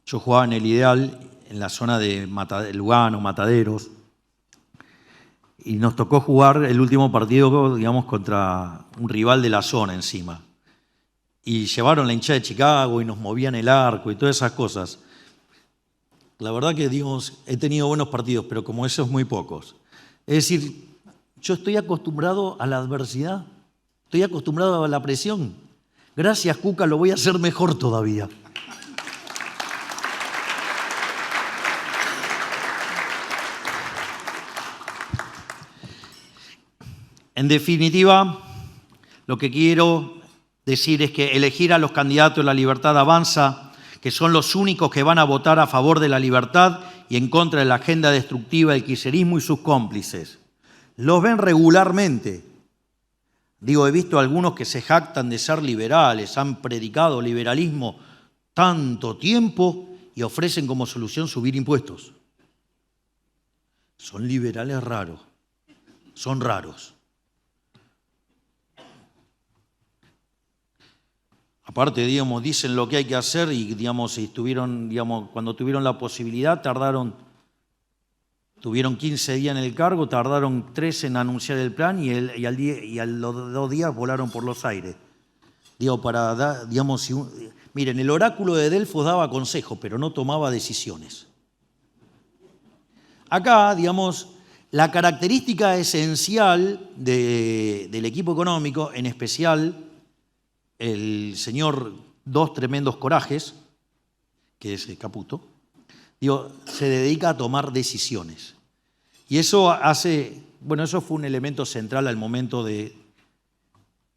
yo jugaba en el Ideal, en la zona de Lugano, Mataderos, y nos tocó jugar el último partido, digamos, contra un rival de la zona encima. Y llevaron la hinchada de Chicago y nos movían el arco y todas esas cosas. La verdad que, digamos, he tenido buenos partidos, pero como esos muy pocos. Es decir, yo estoy acostumbrado a la adversidad, estoy acostumbrado a la presión. Gracias, Cuca, lo voy a hacer mejor todavía. En definitiva, lo que quiero decir es que elegir a los candidatos de La Libertad Avanza, que son los únicos que van a votar a favor de la libertad y en contra de la agenda destructiva del kirchnerismo y sus cómplices. Los ven regularmente. Digo, he visto algunos que se jactan de ser liberales, han predicado liberalismo tanto tiempo y ofrecen como solución subir impuestos. Son liberales raros, son raros. Aparte, digamos, dicen lo que hay que hacer y, digamos, cuando tuvieron la posibilidad, tuvieron 15 días en el cargo, tardaron 3 en anunciar el plan y a los 2 días volaron por los aires. Digo, miren, el oráculo de Delfos daba consejo, pero no tomaba decisiones. Acá, digamos, la característica esencial del equipo económico, en especial el señor Dos Tremendos Corajes, que es Caputo, se dedica a tomar decisiones. Y eso eso fue un elemento central al momento de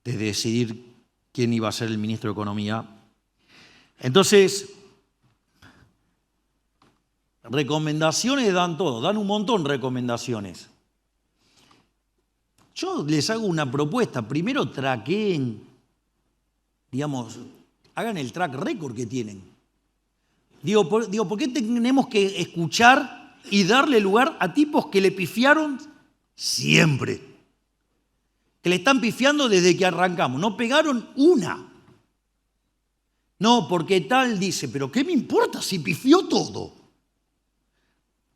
decidir quién iba a ser el ministro de Economía. Entonces, recomendaciones dan todo, dan un montón de recomendaciones. Yo les hago una propuesta. Primero traqueen, hagan el track record que tienen. ¿Por qué tenemos que escuchar y darle lugar a tipos que le pifiaron siempre? Que le están pifiando desde que arrancamos. No pegaron una. No, porque tal dice, pero ¿qué me importa si pifió todo?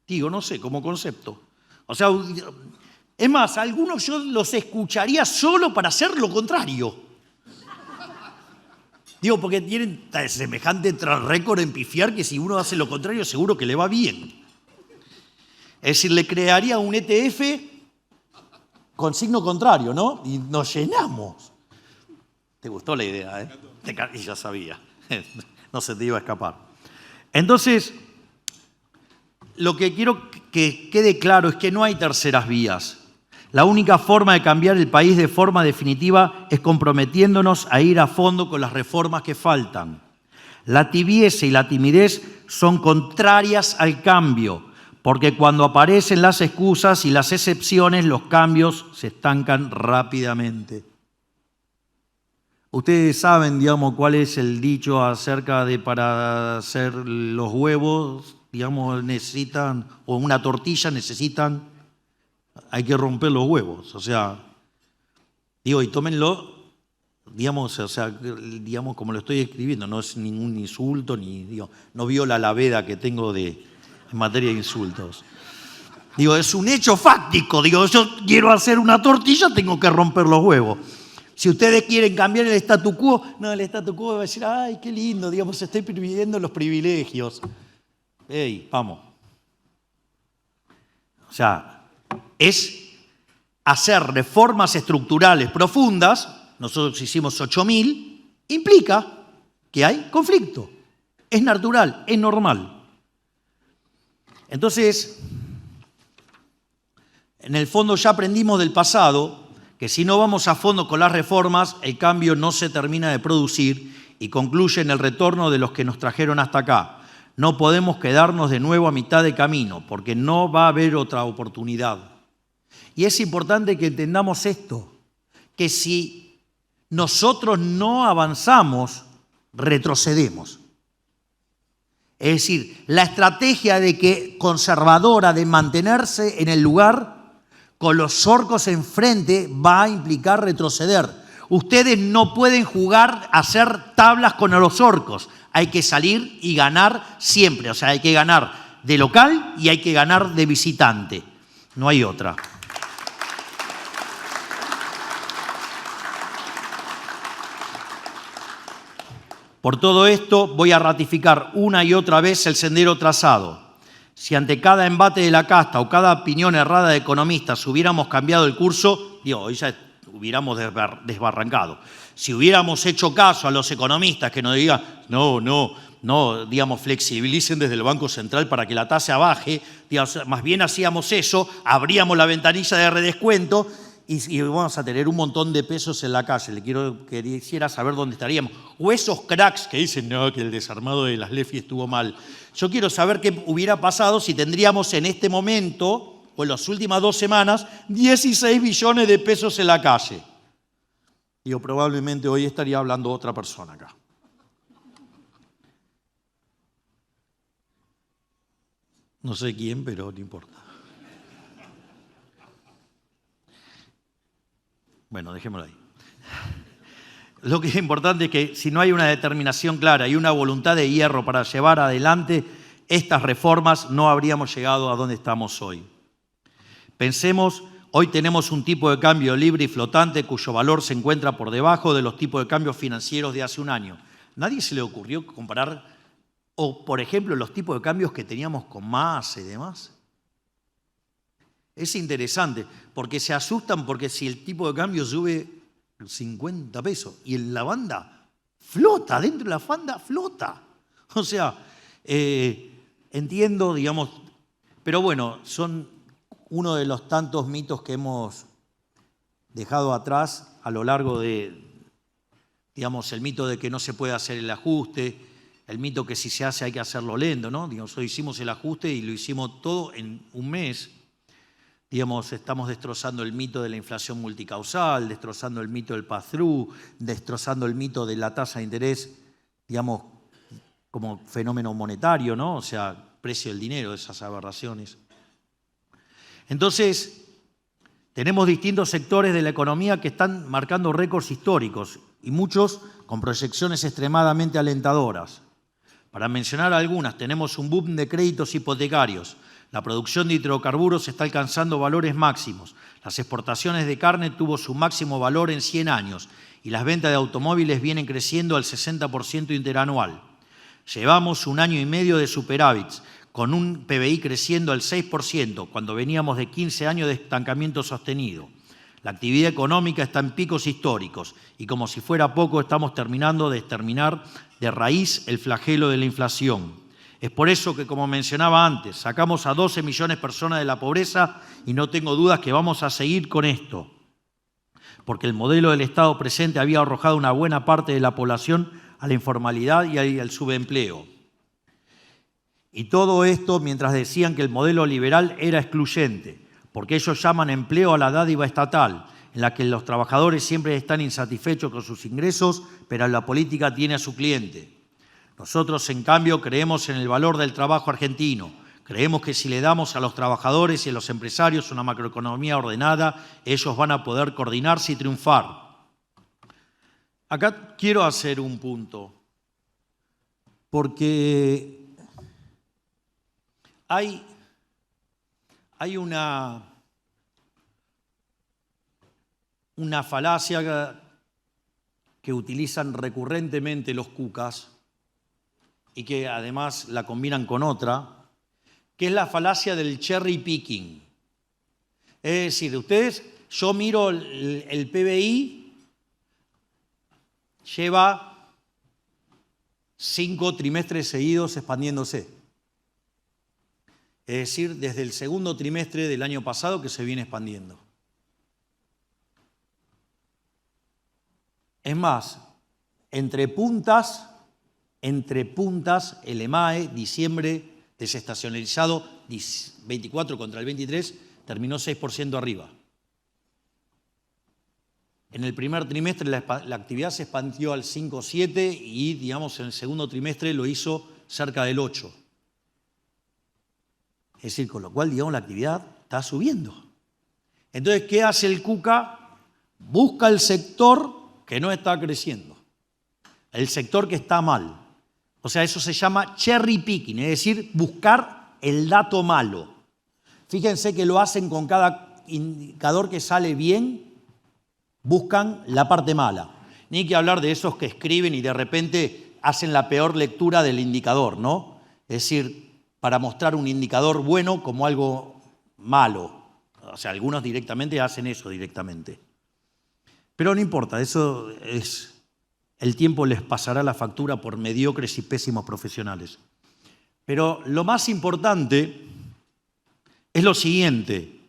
No sé, como concepto. O sea, es más, algunos yo los escucharía solo para hacer lo contrario. Porque tienen semejante track record en pifiar que si uno hace lo contrario seguro que le va bien. Es decir, le crearía un ETF con signo contrario, ¿no? Y nos llenamos. ¿Te gustó la idea, Y ya sabía. No se te iba a escapar. Entonces, lo que quiero que quede claro es que no hay terceras vías. La única forma de cambiar el país de forma definitiva es comprometiéndonos a ir a fondo con las reformas que faltan. La tibieza y la timidez son contrarias al cambio. porque cuando aparecen las excusas y las excepciones, los cambios se estancan rápidamente. Ustedes saben, digamos, cuál es el dicho acerca de para hacer los huevos, digamos, necesitan, o una tortilla necesitan, hay que romper los huevos. O sea, digo, y tómenlo, digamos, o sea, digamos, como lo estoy escribiendo, no es ningún insulto, ni, digo, no viola la veda que tengo en materia de insultos. Digo, es un hecho fáctico. Digo, yo quiero hacer una tortilla, tengo que romper los huevos. Si ustedes quieren cambiar el statu quo, no, el statu quo va a decir, ay, qué lindo, digamos, estoy pidiendo los privilegios. ¡Ey, vamos! O sea, es hacer reformas estructurales profundas, nosotros hicimos 8.000, implica que hay conflicto. Es natural, es normal. Entonces, en el fondo ya aprendimos del pasado que si no vamos a fondo con las reformas, el cambio no se termina de producir y concluye en el retorno de los que nos trajeron hasta acá. No podemos quedarnos de nuevo a mitad de camino, porque no va a haber otra oportunidad. Y es importante que entendamos esto, que si nosotros no avanzamos, retrocedemos. Es decir, la estrategia conservadora de mantenerse en el lugar con los orcos enfrente va a implicar retroceder. Ustedes no pueden jugar a hacer tablas con los orcos. Hay que salir y ganar siempre. O sea, hay que ganar de local y hay que ganar de visitante. No hay otra. Por todo esto, voy a ratificar una y otra vez el sendero trazado. Si ante cada embate de la casta o cada opinión errada de economistas hubiéramos cambiado el curso, hoy ya hubiéramos desbarrancado. Si hubiéramos hecho caso a los economistas que nos digan, no, digamos, flexibilicen desde el Banco Central para que la tasa baje, digamos, más bien hacíamos eso, abríamos la ventanilla de redescuento y vamos a tener un montón de pesos en la calle. Quisiera saber dónde estaríamos. O esos cracks que dicen, no, que el desarmado de las LEFI estuvo mal. Yo quiero saber qué hubiera pasado si tendríamos en este momento, o en las últimas 2 semanas, 16 billones de pesos en la calle. Probablemente hoy estaría hablando otra persona acá. No sé quién, pero no importa. Bueno, dejémoslo ahí. Lo que es importante es que si no hay una determinación clara y una voluntad de hierro para llevar adelante estas reformas, no habríamos llegado a donde estamos hoy. Pensemos, hoy tenemos un tipo de cambio libre y flotante cuyo valor se encuentra por debajo de los tipos de cambio financieros de hace un año. ¿Nadie se le ocurrió comparar, o por ejemplo, los tipos de cambios que teníamos con Massa y demás? Es interesante, porque se asustan porque si el tipo de cambio sube 50 pesos y en la banda flota, dentro de la banda flota. O sea, entiendo, digamos, pero bueno, son uno de los tantos mitos que hemos dejado atrás a lo largo de, digamos, el mito de que no se puede hacer el ajuste, el mito que si se hace hay que hacerlo lento, ¿no? Digamos, hoy hicimos el ajuste y lo hicimos todo en un mes. Digamos, estamos destrozando el mito de la inflación multicausal, destrozando el mito del pass-through, destrozando el mito de la tasa de interés, digamos, como fenómeno monetario, ¿no? O sea, precio del dinero, esas aberraciones. Entonces, tenemos distintos sectores de la economía que están marcando récords históricos y muchos con proyecciones extremadamente alentadoras. Para mencionar algunas, tenemos un boom de créditos hipotecarios. La producción de hidrocarburos está alcanzando valores máximos. Las exportaciones de carne tuvo su máximo valor en 100 años y las ventas de automóviles vienen creciendo al 60% interanual. Llevamos 1 año y medio de superávits, con un PBI creciendo al 6%, cuando veníamos de 15 años de estancamiento sostenido. La actividad económica está en picos históricos y como si fuera poco estamos terminando de exterminar de raíz el flagelo de la inflación. Es por eso que, como mencionaba antes, sacamos a 12 millones de personas de la pobreza y no tengo dudas que vamos a seguir con esto, porque el modelo del Estado presente había arrojado una buena parte de la población a la informalidad y al subempleo. Y todo esto mientras decían que el modelo liberal era excluyente, porque ellos llaman empleo a la dádiva estatal, en la que los trabajadores siempre están insatisfechos con sus ingresos, pero la política tiene a su cliente. Nosotros, en cambio, creemos en el valor del trabajo argentino. Creemos que si le damos a los trabajadores y a los empresarios una macroeconomía ordenada, ellos van a poder coordinarse y triunfar. Acá quiero hacer un punto, porque hay una falacia que utilizan recurrentemente los cucas y que además la combinan con otra, que es la falacia del cherry picking. Es decir, yo miro el PBI, lleva 5 trimestres seguidos expandiéndose. Es decir, desde el segundo trimestre del año pasado que se viene expandiendo. Es más, entre puntas, el EMAE, diciembre desestacionalizado, 24 contra el 23, terminó 6% arriba. En el primer trimestre la actividad se expandió al 5,7 y, digamos, en el segundo trimestre lo hizo cerca del 8. Es decir, con lo cual, digamos, la actividad está subiendo. Entonces, ¿qué hace el cuca? Busca el sector que no está creciendo, el sector que está mal. O sea, eso se llama cherry picking, es decir, buscar el dato malo. Fíjense que lo hacen con cada indicador que sale bien, buscan la parte mala. Ni hay que hablar de esos que escriben y de repente hacen la peor lectura del indicador, ¿no? Es decir, para mostrar un indicador bueno como algo malo. O sea, algunos directamente hacen eso directamente. Pero no importa, eso es... El tiempo les pasará la factura por mediocres y pésimos profesionales. Pero lo más importante es lo siguiente,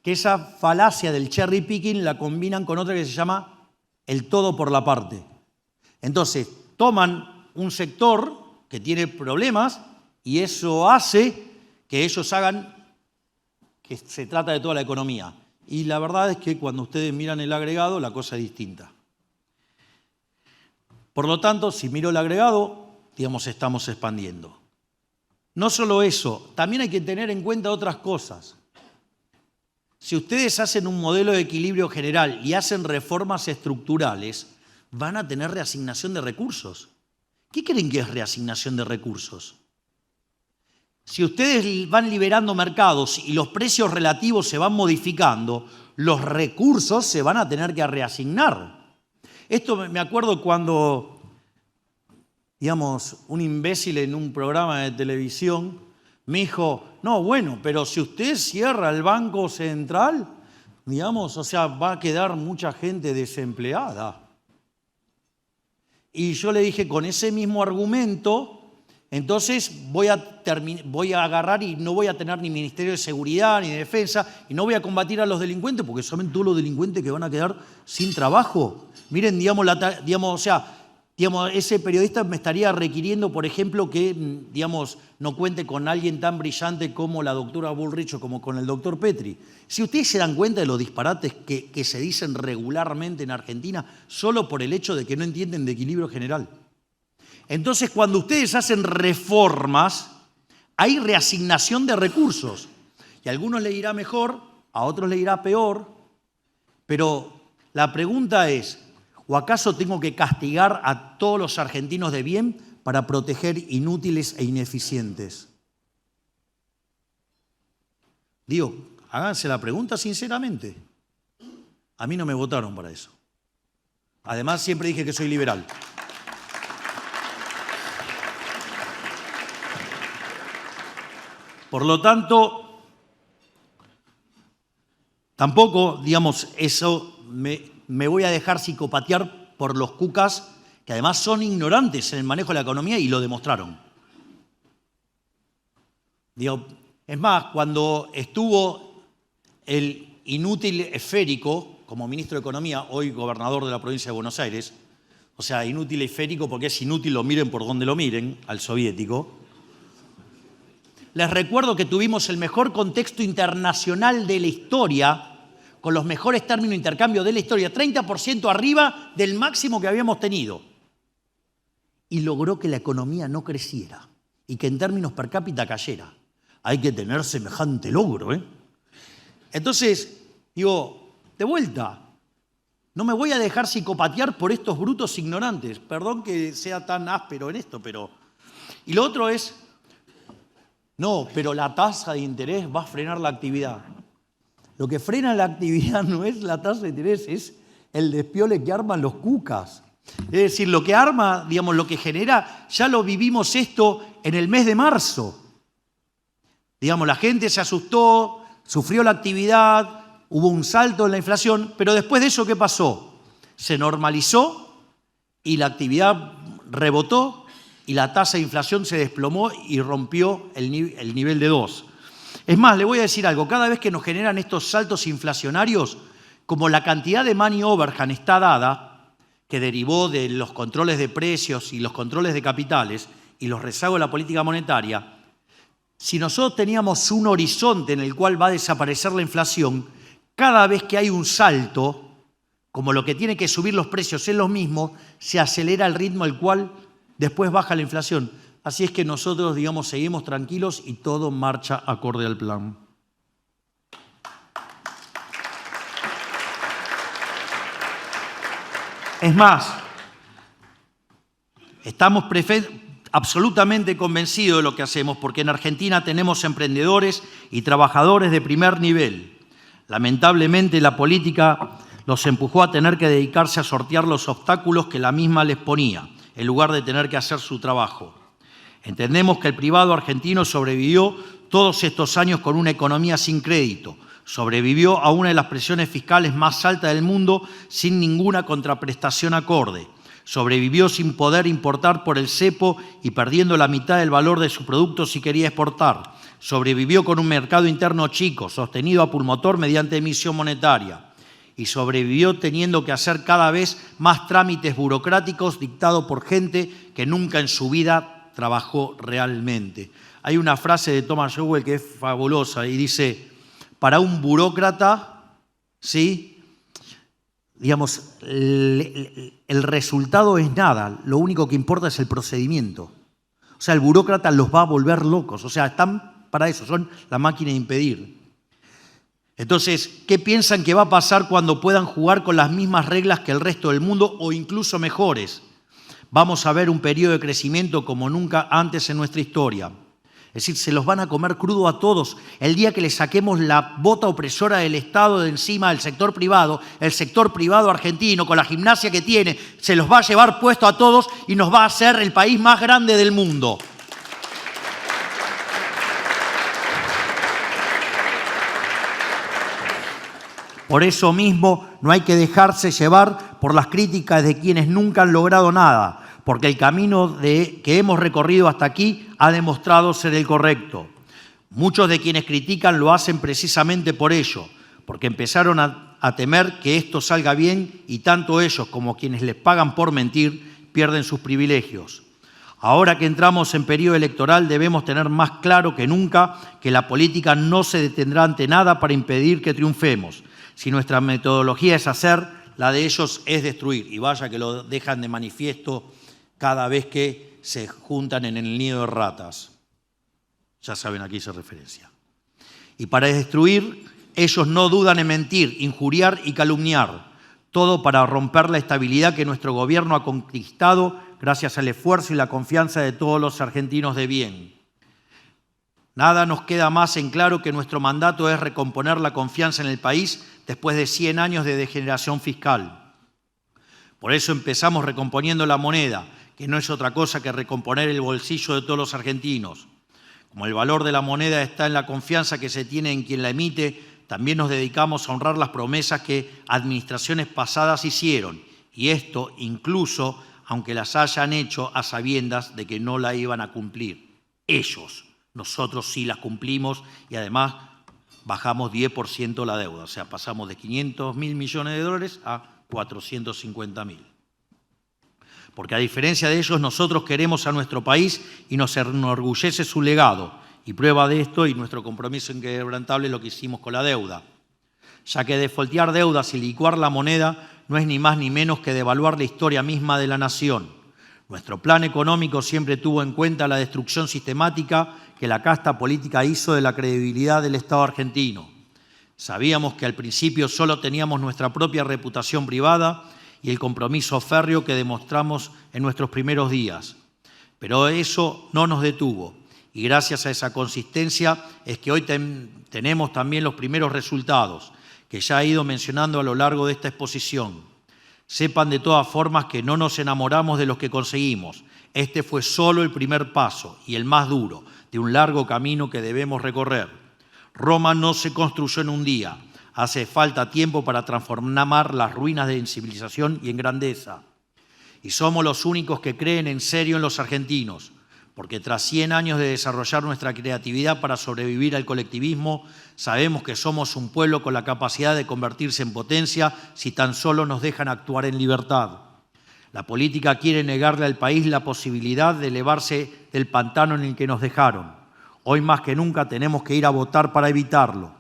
que esa falacia del cherry picking la combinan con otra que se llama el todo por la parte. Entonces, toman un sector que tiene problemas y eso hace que ellos hagan que se trata de toda la economía. Y la verdad es que cuando ustedes miran el agregado, la cosa es distinta. Por lo tanto, si miro el agregado, digamos, estamos expandiendo. No solo eso, también hay que tener en cuenta otras cosas. Si ustedes hacen un modelo de equilibrio general y hacen reformas estructurales, van a tener reasignación de recursos. ¿Qué creen que es reasignación de recursos? Si ustedes van liberando mercados y los precios relativos se van modificando, los recursos se van a tener que reasignar. Esto me acuerdo cuando, digamos, un imbécil en un programa de televisión me dijo, no, bueno, pero si usted cierra el Banco Central, digamos, o sea, va a quedar mucha gente desempleada. Y yo le dije, con ese mismo argumento, entonces voy a agarrar y no voy a tener ni Ministerio de Seguridad ni de Defensa y no voy a combatir a los delincuentes porque son todos los delincuentes que van a quedar sin trabajo. Miren, digamos, ese periodista me estaría requiriendo, por ejemplo, que, digamos, no cuente con alguien tan brillante como la doctora Bullrich o como con el doctor Petri. Si ustedes se dan cuenta de los disparates que se dicen regularmente en Argentina solo por el hecho de que no entienden de equilibrio general. Entonces, cuando ustedes hacen reformas, hay reasignación de recursos. Y a algunos le irá mejor, a otros le irá peor, pero la pregunta es, ¿o acaso tengo que castigar a todos los argentinos de bien para proteger inútiles e ineficientes? Digo, háganse la pregunta sinceramente. A mí no me votaron para eso. Además, siempre dije que soy liberal. Por lo tanto, tampoco, digamos, eso me voy a dejar psicopatear por los cucas, que además son ignorantes en el manejo de la economía y lo demostraron. Digo, es más, cuando estuvo el inútil esférico como ministro de Economía, hoy gobernador de la provincia de Buenos Aires, o sea, inútil esférico porque es inútil, lo miren por donde lo miren, al soviético. Les recuerdo que tuvimos el mejor contexto internacional de la historia, con los mejores términos de intercambio de la historia, 30% arriba del máximo que habíamos tenido. Y logró que la economía no creciera y que en términos per cápita cayera. Hay que tener semejante logro, ¿eh? Entonces, digo, de vuelta, no me voy a dejar psicopatear por estos brutos ignorantes. Perdón que sea tan áspero en esto, pero... Y lo otro es, no, pero la tasa de interés va a frenar la actividad. Lo que frena la actividad no es la tasa de interés, es el despiole que arman los cucas. Es decir, lo que arma, digamos, lo que genera, ya lo vivimos esto en el mes de marzo. Digamos, la gente se asustó, sufrió la actividad, hubo un salto en la inflación, pero después de eso, ¿qué pasó? Se normalizó y la actividad rebotó y la tasa de inflación se desplomó y rompió el nivel de 2. Es más, le voy a decir algo, cada vez que nos generan estos saltos inflacionarios, como la cantidad de money overhang está dada, que derivó de los controles de precios y los controles de capitales y los rezagos de la política monetaria, si nosotros teníamos un horizonte en el cual va a desaparecer la inflación, cada vez que hay un salto, como lo que tiene que subir los precios es lo mismo, se acelera el ritmo al cual después baja la inflación. Así es que nosotros, digamos, seguimos tranquilos y todo marcha acorde al plan. Es más, estamos absolutamente convencidos de lo que hacemos porque en Argentina tenemos emprendedores y trabajadores de primer nivel. Lamentablemente la política los empujó a tener que dedicarse a sortear los obstáculos que la misma les ponía, en lugar de tener que hacer su trabajo. Entendemos que el privado argentino sobrevivió todos estos años con una economía sin crédito, sobrevivió a una de las presiones fiscales más altas del mundo sin ninguna contraprestación acorde, sobrevivió sin poder importar por el cepo y perdiendo la mitad del valor de su producto si quería exportar, sobrevivió con un mercado interno chico, sostenido a pulmotor mediante emisión monetaria, y sobrevivió teniendo que hacer cada vez más trámites burocráticos dictados por gente que nunca en su vida trabajó realmente. Hay una frase de Thomas Sowell que es fabulosa y dice, para un burócrata, ¿sí? Digamos, el resultado es nada, lo único que importa es el procedimiento. O sea, el burócrata los va a volver locos, o sea, están para eso, son la máquina de impedir. Entonces, ¿qué piensan que va a pasar cuando puedan jugar con las mismas reglas que el resto del mundo o incluso mejores? Vamos a ver un periodo de crecimiento como nunca antes en nuestra historia. Es decir, se los van a comer crudo a todos. El día que le saquemos la bota opresora del Estado de encima del sector privado, el sector privado argentino, con la gimnasia que tiene, se los va a llevar puesto a todos y nos va a hacer el país más grande del mundo. Por eso mismo no hay que dejarse llevar por las críticas de quienes nunca han logrado nada, porque el camino que hemos recorrido hasta aquí ha demostrado ser el correcto. Muchos de quienes critican lo hacen precisamente por ello, porque empezaron a temer que esto salga bien y tanto ellos como quienes les pagan por mentir pierden sus privilegios. Ahora que entramos en periodo electoral debemos tener más claro que nunca que la política no se detendrá ante nada para impedir que triunfemos. Si nuestra metodología es hacer, la de ellos es destruir. Y vaya que lo dejan de manifiesto cada vez que se juntan en el nido de ratas. Ya saben a qué hice referencia. Y para destruir, ellos no dudan en mentir, injuriar y calumniar. Todo para romper la estabilidad que nuestro gobierno ha conquistado gracias al esfuerzo y la confianza de todos los argentinos de bien. Nada nos queda más en claro que nuestro mandato es recomponer la confianza en el país después de 100 años de degeneración fiscal. Por eso empezamos recomponiendo la moneda, que no es otra cosa que recomponer el bolsillo de todos los argentinos. Como el valor de la moneda está en la confianza que se tiene en quien la emite, también nos dedicamos a honrar las promesas que administraciones pasadas hicieron, y esto incluso aunque las hayan hecho a sabiendas de que no la iban a cumplir. Ellos. Nosotros sí las cumplimos y además bajamos 10% la deuda. O sea, pasamos de 500.000 millones de dólares a 450.000. Porque a diferencia de ellos, nosotros queremos a nuestro país y nos enorgullece su legado. Y prueba de esto y nuestro compromiso inquebrantable es lo que hicimos con la deuda, ya que defoltear deudas y licuar la moneda no es ni más ni menos que devaluar la historia misma de la nación. Nuestro plan económico siempre tuvo en cuenta la destrucción sistemática que la casta política hizo de la credibilidad del Estado argentino. Sabíamos que al principio solo teníamos nuestra propia reputación privada y el compromiso férreo que demostramos en nuestros primeros días. Pero eso no nos detuvo y gracias a esa consistencia es que hoy tenemos también los primeros resultados que ya he ido mencionando a lo largo de esta exposición. Sepan de todas formas que no nos enamoramos de los que conseguimos. Este fue solo el primer paso y el más duro de un largo camino que debemos recorrer. Roma no se construyó en un día. Hace falta tiempo para transformar las ruinas en civilización y en grandeza. Y somos los únicos que creen en serio en los argentinos, porque tras 100 años de desarrollar nuestra creatividad para sobrevivir al colectivismo, sabemos que somos un pueblo con la capacidad de convertirse en potencia si tan solo nos dejan actuar en libertad. La política quiere negarle al país la posibilidad de elevarse del pantano en el que nos dejaron. Hoy más que nunca tenemos que ir a votar para evitarlo.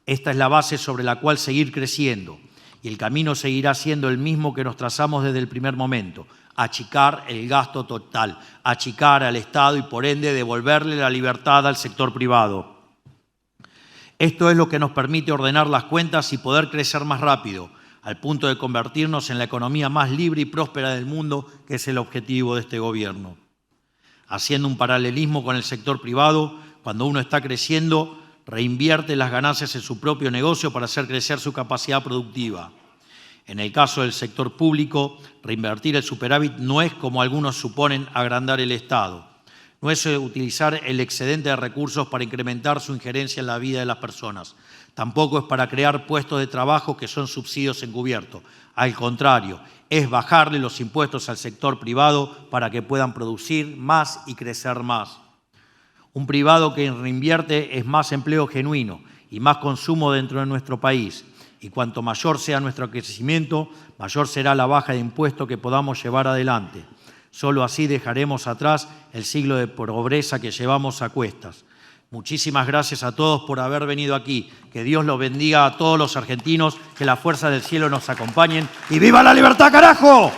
Esta es la base sobre la cual seguir creciendo y el camino seguirá siendo el mismo que nos trazamos desde el primer momento. Achicar el gasto total, achicar al Estado y por ende devolverle la libertad al sector privado. Esto es lo que nos permite ordenar las cuentas y poder crecer más rápido, al punto de convertirnos en la economía más libre y próspera del mundo, que es el objetivo de este gobierno. Haciendo un paralelismo con el sector privado, cuando uno está creciendo, reinvierte las ganancias en su propio negocio para hacer crecer su capacidad productiva. En el caso del sector público, reinvertir el superávit no es, como algunos suponen, agrandar el Estado. No es utilizar el excedente de recursos para incrementar su injerencia en la vida de las personas. Tampoco es para crear puestos de trabajo que son subsidios encubiertos. Al contrario, es bajarle los impuestos al sector privado para que puedan producir más y crecer más. Un privado que reinvierte es más empleo genuino y más consumo dentro de nuestro país. Y cuanto mayor sea nuestro crecimiento, mayor será la baja de impuestos que podamos llevar adelante. Solo así dejaremos atrás el siglo de pobreza que llevamos a cuestas. Muchísimas gracias a todos por haber venido aquí. Que Dios los bendiga a todos los argentinos, que las fuerzas del cielo nos acompañen. ¡Y viva la libertad, carajo!